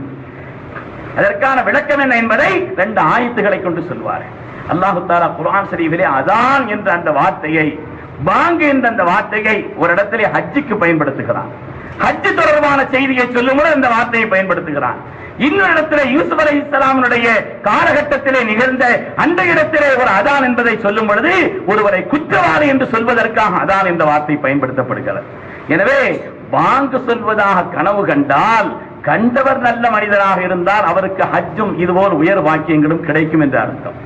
அதற்கான விளக்கம் என்ன என்பதை ரெண்டு ஆயத்துகளை கொண்டு சொல்வார்கள். அல்லாஹ் தஆலா குர்ஆன் ஷரீஃபிலே அதான் என்ற அந்த வார்த்தையை, பாங்கு என்ற அந்த வார்த்தையை ஒரு இடத்திலே ஹஜ்ஜுக்கு பயன்படுத்துகிறான். ஹஜ் தொடர்பான செய்தியை சொல்லும்போது அந்த வார்த்தையை பயன்படுத்துகிறான். இன்னொரு இடத்திலே யூசுப் அலைஹிஸ்ஸலாமுடைய காலகட்டத்திலே நிகழ்ந்த அந்த இடத்திலே ஒரு அதான் என்பதை சொல்லும் பொழுது ஒருவரை குற்றவாளி என்று சொல்வதற்காக அதான் என்ற வார்த்தை பயன்படுத்தப்படுகிறது. எனவே பாங்கு சொல்வதாக கனவு கண்டால் கண்டவர் நல்ல மனிதராக இருந்தால் அவருக்கு ஹஜ்ஜும் இதுபோல் உயர் வாக்கியங்களும் கிடைக்கும் என்று அர்த்தம்.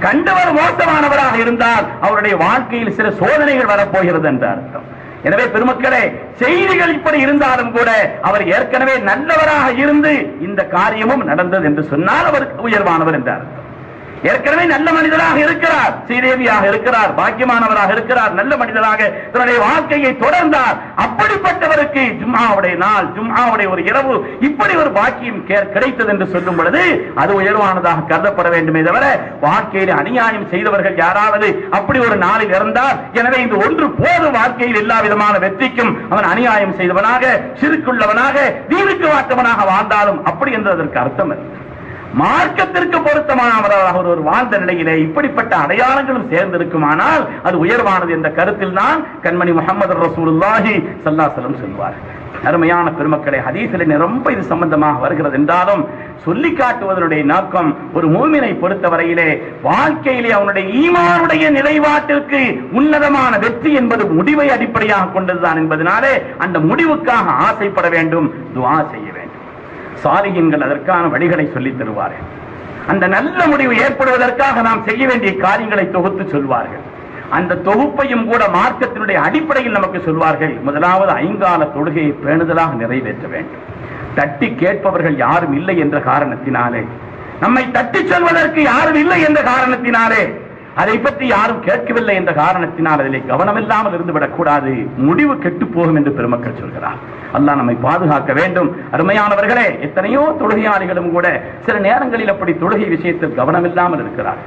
கண்டவர் மோசமானவராக இருந்தால் அவருடைய வாழ்க்கையில் சில சோதனைகள் வரப்போகிறது என்று அர்த்தம். எனவே பெருமக்களே, செய்திகள் இப்படி இருந்தாலும் கூட அவர் ஏற்கனவே நல்லவராக இருந்து இந்த காரியமும் நடந்தது என்று சொன்னால் அவருக்கு உயர்வானவர் என்று அர்த்தம். ஏற்கனவே நல்ல மனிதராக இருக்கிறார், ஸ்ரீதேவியாக இருக்கிறார், பாக்கியமானவராக இருக்கிறார், நல்ல மனிதராக தன்னுடைய வாழ்க்கையை தொடர்ந்தார். அப்படிப்பட்டவருக்கு ஜும்ஆவுடைய நாள், ஜும்ஆவுடைய ஒரு இரவு இப்படி ஒரு பாக்கியம் கிடைத்தது என்று சொல்லும் பொழுது அது உயர்வானதாக கருதப்பட வேண்டுமே தவிர வாழ்க்கையில் அநியாயம் செய்தவர்கள் யாராவது அப்படி ஒரு நாளில் இறந்தால் எனவே இந்த ஒன்று போது வாழ்க்கையில் எல்லா விதமான வெற்றிக்கும் அவன் அநியாயம் செய்தவனாக, சிறுக்குள்ளவனாக, தீனுக்கு வாட்டவனாக வாழ்ந்தாலும் அப்படி என்றதற்கு அர்த்தம் இல்லை. மார்க்கத்திற்கு பொருத்தமானவராக ஒரு வாழ்ந்த நிலையிலே இப்படிப்பட்ட அடையாளங்களும் சேர்ந்திருக்குமானால் அது உயர்வானது என்ற கருத்தில் தான் கண்மணி முஹம்மது ரசூலுல்லாஹி ஸல்லல்லாஹு அலைஹி வஸல்லம் சொல்வார். அருமையான பெருமக்களே, ஹதீஸிலே ரொம்ப இது சம்பந்தமாக வருகிறது என்றாலும் சொல்லி காட்டுவதனுடைய நோக்கம் ஒரு மூமினை பொறுத்தவரையிலே வாழ்க்கையிலே அவனுடைய ஈமானுடைய நிலைப்பாட்டிற்கு உன்னதமான வெற்றி என்பது முடிவை அடிப்படையாக கொண்டதுதான் என்பதனாலே அந்த முடிவுக்காக ஆசைப்பட வேண்டும், துஆ செய்ய வேண்டும். சாலிஹீன்கள் அதற்கான வழிகளை சொல்லித் தருவார்கள். அந்த நல்ல முடிவு ஏற்படுவதற்காக நாம் செய்ய வேண்டிய காரியங்களை தொகுத்து சொல்வார்கள். அந்த தொகுப்பையும் கூட மார்க்கத்தினுடைய அடிப்படையில் நமக்கு சொல்வார்கள். முதலாவது ஐங்கால தொழுகையை பேணுதலாக நிறைவேற்ற வேண்டும். தட்டி கேட்பவர்கள் யாரும் இல்லை என்ற காரணத்தினாலே, நம்மை தட்டி சொல்வதற்கு யாரும் இல்லை என்ற காரணத்தினாலே, அதை பற்றி யாரும் கேட்கவில்லை என்ற காரணத்தினால் அதிலே கவனமில்லாமல் இருந்துவிடக் கூடாது, முடிவு கெட்டு போகும் என்று பெருமக்கள் சொல்கிறார். அல்லாஹ் நம்மை பாதுகாக்க வேண்டும். அருமையானவர்களே, எத்தனையோ தொழுகையாளிகளும் கூட சில நேரங்களில் அப்படி தொழுகை விஷயத்தில் கவனமில்லாமல் இருக்கிறார்.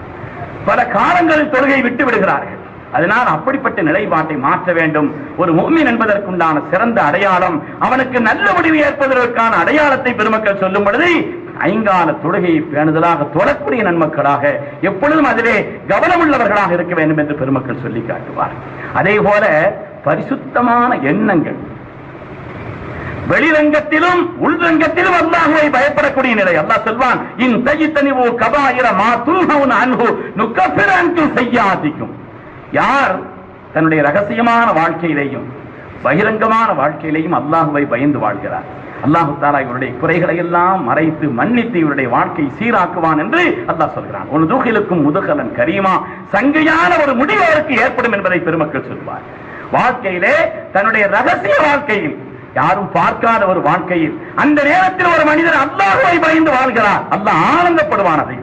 பல காலங்களில் தொழுகை விட்டு விடுகிறார்கள். அதனால் அப்படிப்பட்ட நிலைப்பாட்டை மாற்ற வேண்டும். ஒரு முஃமின் என்பதற்குண்டான சிறந்த அடையாளம், அவனுக்கு நல்ல முடிவு ஏற்பதற்கான அடையாளத்தை பெருமக்கள் சொல்லும் பொழுது ஐங்கால தொழுகையை பேணுதலாக தொழக்கூடிய நன்மக்களாக எப்பொழுதும் அதிலே கவனமுள்ளவர்களாக இருக்க வேண்டும் என்று பெருமக்கள் சொல்லி காட்டுவார். அதே போல பரிசுத்தமான எண்ணங்கள், வெளிரங்கத்திலும் உள்ரங்கத்திலும் அல்லாஹ்வை பயப்படக்கூடிய நிலை. அல்லாஹ் சொல்வான், இன் தஜித்தனிவு கபாயிர மா துன்ஹவுன அன்ஹு நுகஃபிர் அன்கும் ஸய்யாதிக்கும். யார் தன்னுடைய ரகசியமான வாழ்க்கையிலேயும் பகிரங்கமான வாழ்க்கையிலேயும் அல்லாஹ்வை பயந்து வாழ்கிறார், அல்லாஹ் தஆலா இவருடைய குறைகளை எல்லாம் மறைத்து மன்னித்து இவருடைய வாழ்க்கை சீராக்குவான் என்று அல்லாஹ் சொல்கிறான். ஒரு துகிலுக்கும் முதுகலன் கரீமா, சங்கையான ஒரு முடிவு அவருக்கு ஏற்படும் என்பதை பெருமக்கள் சொல்வார். வாழ்க்கையிலே, தன்னுடைய ரகசிய வாழ்க்கையில், யாரும் பார்க்காத ஒரு வாழ்க்கையில் அந்த நேரத்தில் ஒரு மனிதர் அல்லாஹ்வை பயந்து வாழ்கிறார். அல்லாஹ் ஆனந்தப்படுவான், அதை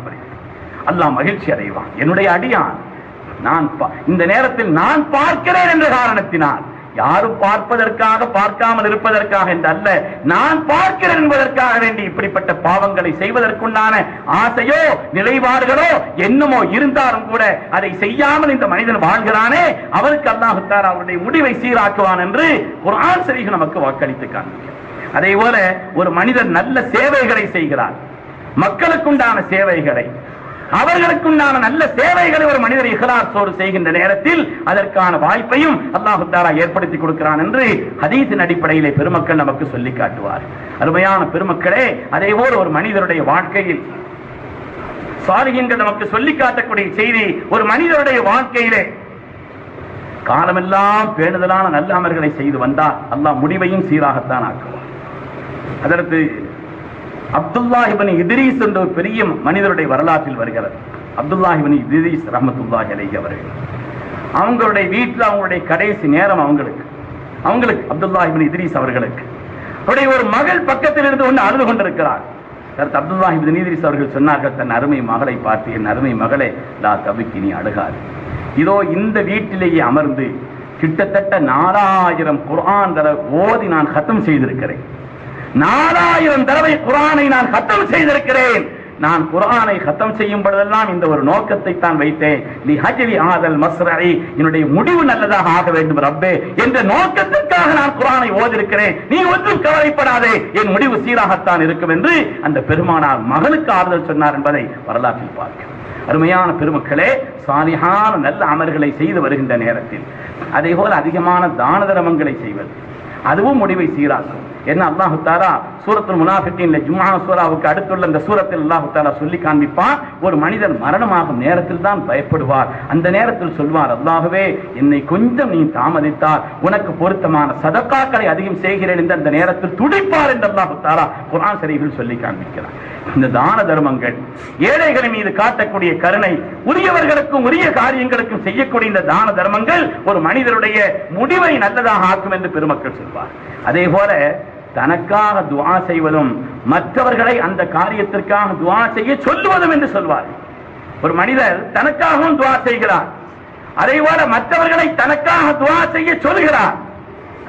அல்லாஹ் மகிழ்ச்சி அடைவான். என்னுடைய அடியான் நான் இந்த நேரத்தில் நான் பார்க்கிறேன் என்ற காரணத்தினால், யாரும் பார்ப்பதற்காக பார்க்காமல் இருப்பதற்காக என்று அல்ல, நான் பார்க்கிறேன் என்பதற்காக வேண்டி இப்படிப்பட்ட பாவங்களை செய்வதற்குண்டான ஆசையோ நிலைப்பாடுகளோ என்னமோ இருந்தாலும் கூட அதை செய்யாமல் இந்த மனிதன் வாழ்கிறானே, அவருக்கு அல்லாஹ் தஆலா அவருடைய முடிவை சீராக்குவான் என்று குர்ஆன் ஷரீஃப் நமக்கு வாக்களித்து காண்பிக்கிறது. அதே போல ஒரு மனிதன் நல்ல சேவைகளை செய்கிறார், மக்களுக்குண்டான சேவைகளை, அவர்களுக்குண்டான நல்ல சேவைகளை ஒரு மனிதர் இஹ்லாஸோடு செய்கின்ற நேரத்தில் அதற்கான வாய்ப்பையும் அல்லாஹ் தஆலா ஏற்படுத்தி கொடுக்கிறான் என்று ஹதீஸின் அடிப்படையிலே பெருமக்கள் நமக்கு சொல்லி காட்டுவார். அருமையான பெருமக்களே, அதே போல ஒரு மனிதருடைய வாழ்க்கையில் சாலிஹீன்கள் நமக்கு சொல்லி காட்டக்கூடிய செய்தி, ஒரு மனிதருடைய வாழ்க்கையிலே காலமெல்லாம் பேணுதலான நல்ல அமல்களை செய்து வந்தால் அல்லாஹ் முடிவையும் சீராகத்தான் ஆக்குவார். அதற்கு அப்துல்லாஹ் இப்னு இத்ரீஸ் என்ற ஒரு பெரிய மனிதருடைய வரலாற்றில் வருகிறது. அப்துல்லாஹ் இப்னு இத்ரீஸ் ரஹ்மத்துல்லாஹி அலைஹி அவர்கள், அவங்களுடைய வீட்டில் அவங்களுடைய கடைசி நேரம் அவங்களுக்கு அப்துல்லாஹ் இப்னு இத்ரீஸ் அவர்களுக்கு அவருடைய ஒரு மகள் பக்கத்தில் இருந்து கொண்டு அழுது கொண்டிருக்கிறார். அப்துல்லாஹ் இப்னு இத்ரீஸ் அவர்கள் சொன்னார்கள் தன் அருமை மகளை பார்த்து, என் அருமை மகளே, லா தபிக்கி, நீ அழுகாது. இதோ இந்த வீட்டிலேயே அமர்ந்து கிட்டத்தட்ட 4000 குர்ஆன் ஓதி நான் கத்தம் செய்திருக்கிறேன். 4000 தடவை குர்ஆனை நான் கத்தம் செய்திருக்கிறேன். நான் குர்ஆனை கத்தம் செய்யும் பொழுதெல்லாம் இந்த ஒரு நோக்கத்தை தான் வைத்தேன், லிஹஜ்லி ஆதல் மஸ்ரஇ, என்னுடைய முடிவு நல்லதாக ஆக வேண்டும் ரப்பே என்ற நோக்கத்திற்காக நான் குர்ஆனை ஓதிருக்கிறேன். நீ ஒன்றும் கவலைப்படாதே, என் முடிவு சீராகத்தான் இருக்கும் என்று அந்த பெருமானார் மகளுக்கு ஆறுதல் சொன்னார் என்பதை வரலாற்றில் பார்க்கிறோம். அருமையான பெருமக்களே, சாலிஹான நல்ல அமல்களை செய்து வருகின்ற நேரத்தில் அதே போல அதிகமான தான தர்மங்களை செய்வது, அதுவும் முடிவை சீராக்கும். என்ன அல்லாஹ் தஆலா சூரத்துல் முனாஃபிகீன்ல ஜும்ஆ சூராவுக்கு அடுத்துள்ள இந்த சூரத்தில் அல்லாஹ் தஆலா சொல்லி காண்பிப்பான், ஒரு மனிதன் மரணமாகும் நேரத்தில் தான் பயப்படுவார். அந்த நேரத்தில் சொல்வார், அல்லாஹ்வே, என்னை கொஞ்சம் நீ தாமதித்தால் உனக்கு பொருத்தமான சதகாக்களை அதிகம் செய்கிறேன் என்று அந்த நேரத்தில் துடிப்பார் என்று அல்லாஹ் தஆலா குர்ஆன் ஷரீஃபில் சொல்லி காண்பிக்கிறார். இந்த தான தர்மங்கள், ஏழைகளின் மீது காட்டக்கூடிய கருணை, உரியவர்களுக்கும் உரிய காரியங்களுக்கும் செய்யக்கூடிய இந்த தான தர்மங்கள் ஒரு மனிதனுடைய முடிவை நல்லதாக ஆக்கும் என்று பெருமக்கள் சொல்வார். அதே போல தனக்காக துஆ செய்வதும் மற்றவர்களை அந்த காரியத்திற்காக துஆ செய்ய சொல்லுவதும் என்று சொல்வார். ஒரு மனிதர் தனக்காகவும் துஆ செய்கிறார், அதே போல மற்றவர்களை தனக்காக துஆ செய்ய சொல்கிறார்.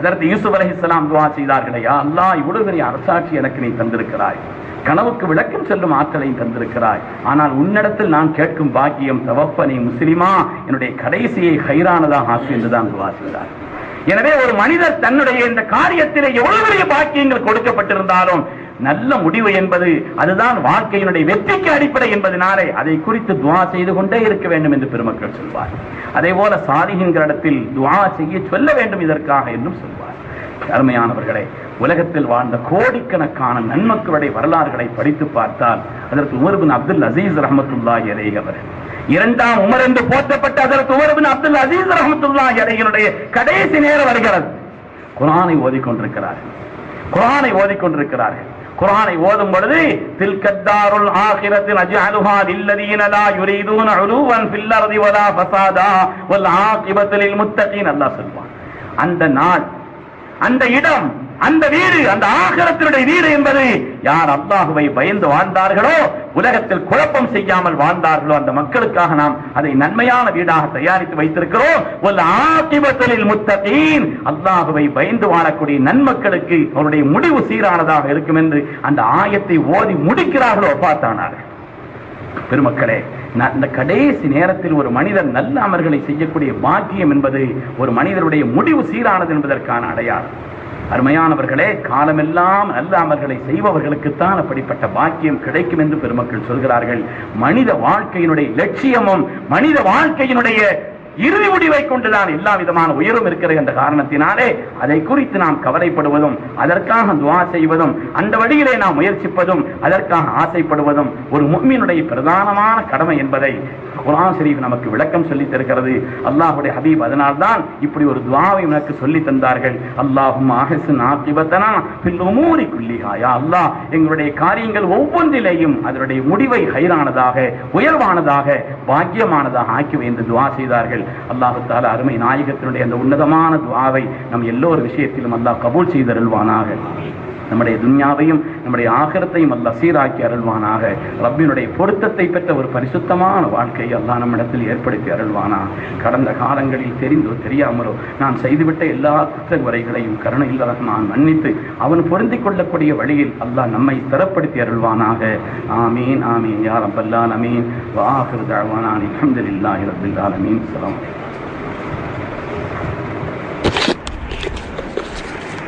அதற்கு யூசுப் அலைஹிஸ்ஸலாம் துஆ செய்தார்களே, யா அல்லாஹ், இவ்வளவு பெரிய அரசாட்சி எனக்கு நீ தந்திருக்கிறாய், கனவுக்கு விளக்கம் செல்லும் ஆற்றலையும் தந்திருக்கிறாய், ஆனால் உன்னிடத்தில் நான் கேட்கும் பாக்கியம் தவஃபனி முஸ்லிமா, என்னுடைய கடைசியை ஹைரானதாக ஆக்கு என்றுதான் துஆ செய்தார். எனவே ஒரு மனிதர் தன்னுடைய இந்த காரியத்திலே எவ்வளவு பெரிய பாக்கியங்கள் கொடுக்கப்பட்டிருந்தாலும் நல்ல முடிவு என்பது அதுதான் வாழ்க்கையினுடைய வெற்றிக்கு அடிப்படை என்பதனாலே அதை குறித்து துஆ செய்து கொண்டே இருக்க வேண்டும் என்று பெருமக்கள் சொல்வார். அதே போல சாலிஹீன்களிடத்தில் துஆ செய்ய சொல்ல வேண்டும் இதற்காக என்றும் சொல்வார். அருமையானவர்களே, உலகத்தில் வாழ்ந்த கோடிக்கணக்கான நன்மக்களுடைய வரலாறுகளை படித்து பார்த்தால் அதற்கு உமர் பின் அப்துல் அசீஸ் ரஹ்மத்துல்லாஹி அலைஹி அவர்கள், இரண்டாம் உமர் என்று போற்றப்பட்ட அதற்கு உமர் பின் அப்துல் அசீஸ் ரஹ்மத்துல்லாஹி அலைஹினுடைய கடைசி நேரம் வருகிறது. குர்ஆனை ஓதிக்கொண்டிருக்கிறார்கள். குர்ஆனை ஓதும் பொழுது தில்கத்தாருல் ஆகிரத்தில் அஜஅலுஹா லில்லதீன லா யுரீதுன உலுவன் ஃபில் அர்தி வலா ஃபஸாதா வல் ஆகிபத்து லில் முத்தகீன் அல்லாஹ் சொல்வான். அந்த நாள், அந்த இடம், அந்த வீடு, அந்த ஆகிரத்தினுடைய வீடு என்பது யார் அல்லாஹ்வை பயந்து வாழ்ந்தார்களோ, உலகத்தில் குழப்பம் செய்யாமல் வாழ்ந்தார்களோ, அந்த மக்களுக்காக நாம் அதை நன்மையான வீடாக தயாரித்து வைத்திருக்கிறோம். வல் ஆகிபத்து லில் முத்தகீன், அல்லாஹ்வை பயந்து வாழக்கூடிய நன்மக்களுக்கு அவருடைய முடிவு சீரானதாக இருக்கும் என்று அந்த ஆயத்தை ஓதி முடிக்கிறார்களோ பார்த்தானார்கள். பெருமக்களே, இந்த கடைசி நேரத்தில் ஒரு மனிதர் நல்ல அமல்களை செய்யக்கூடிய பாக்கியம் என்பது ஒரு மனிதருடைய முடிவு சீரானது என்பதற்கான அடையாளம். அருமையானவர்களே, காலமெல்லாம் நல்ல அமல்களை செய்பவர்களுக்குத்தான் அப்படிப்பட்ட பாக்கியம் கிடைக்கும் என்று பெருமக்கள் சொல்கிறார்கள். மனித வாழ்க்கையினுடைய லட்சியமும் மனித வாழ்க்கையினுடைய இறுதி முடிவை கொண்டுதான் எல்லா விதமான உயர்வும் இருக்கிறது என்ற காரணத்தினாலே அதை குறித்து நாம் கவலைப்படுவதும் அதற்காக துஆ செய்வதும் அந்த வழியிலே நாம் முயற்சிப்பதும் அதற்காக ஆசைப்படுவதும் ஒரு முஃமினுடைய பிரதானமான கடமை என்பதை குர்ஆன் ஷரீஃப் நமக்கு விளக்கம் சொல்லி தருகிறது. அல்லாஹ்வுடைய ஹபீப் அதனால்தான் இப்படி ஒரு துஆவை நமக்கு சொல்லி தந்தார்கள். அல்லாஹும்ம அஹ்சின் ஆகிபத்தனா ஃபில் உமூரி குல்லிஹா, யா அல்லாஹ், எங்களுடைய காரியங்கள் ஒவ்வொன்றிலேயும் அதனுடைய முடிவை ஹைரானதாக, உயர்வானதாக, பாக்கியமானதாக ஆக்கி என்று துஆ செய்தார்கள். செய்தார்கள். அல்லாஹு தஆலா அருமை நாயகத்தினுடைய அந்த உன்னதமான துஆவை நம் எல்லோர் விஷயத்திலும் அல்லாஹ் கபூல் செய்தருள்வானாக. நம்முடைய துன்யாவையும் நம்முடைய ஆகிரத்தையும் அல்லாஹ் சீராக்கி அருள்வானாக. ரப்பினுடைய பொருத்தத்தை பெற்ற ஒரு பரிசுத்தமான வாழ்க்கையை அல்லாஹ் நம்மிடத்தில் ஏற்படுத்தி அருள்வானா. கடந்த காலங்களில் தெரிந்தோ தெரியாமலோ நான் செய்துவிட்ட எல்லா குற்றங்குறைகளையும் கருணையில் ரஹ்மான் மன்னித்து அவன் பொருந்திக் கொள்ளக்கூடிய வழியில் அல்லாஹ் நம்மை ஸ்திரப்படுத்தி அருள்வானாக. ஆமீன் ஆமீன் யா ரப்பல் ஆலமீன். வ ஆகிரு தஅவானா அல்ஹம்துலில்லாஹி ரப்பில் ஆலமீன். அஸ்ஸலாமு அலைக்கும்.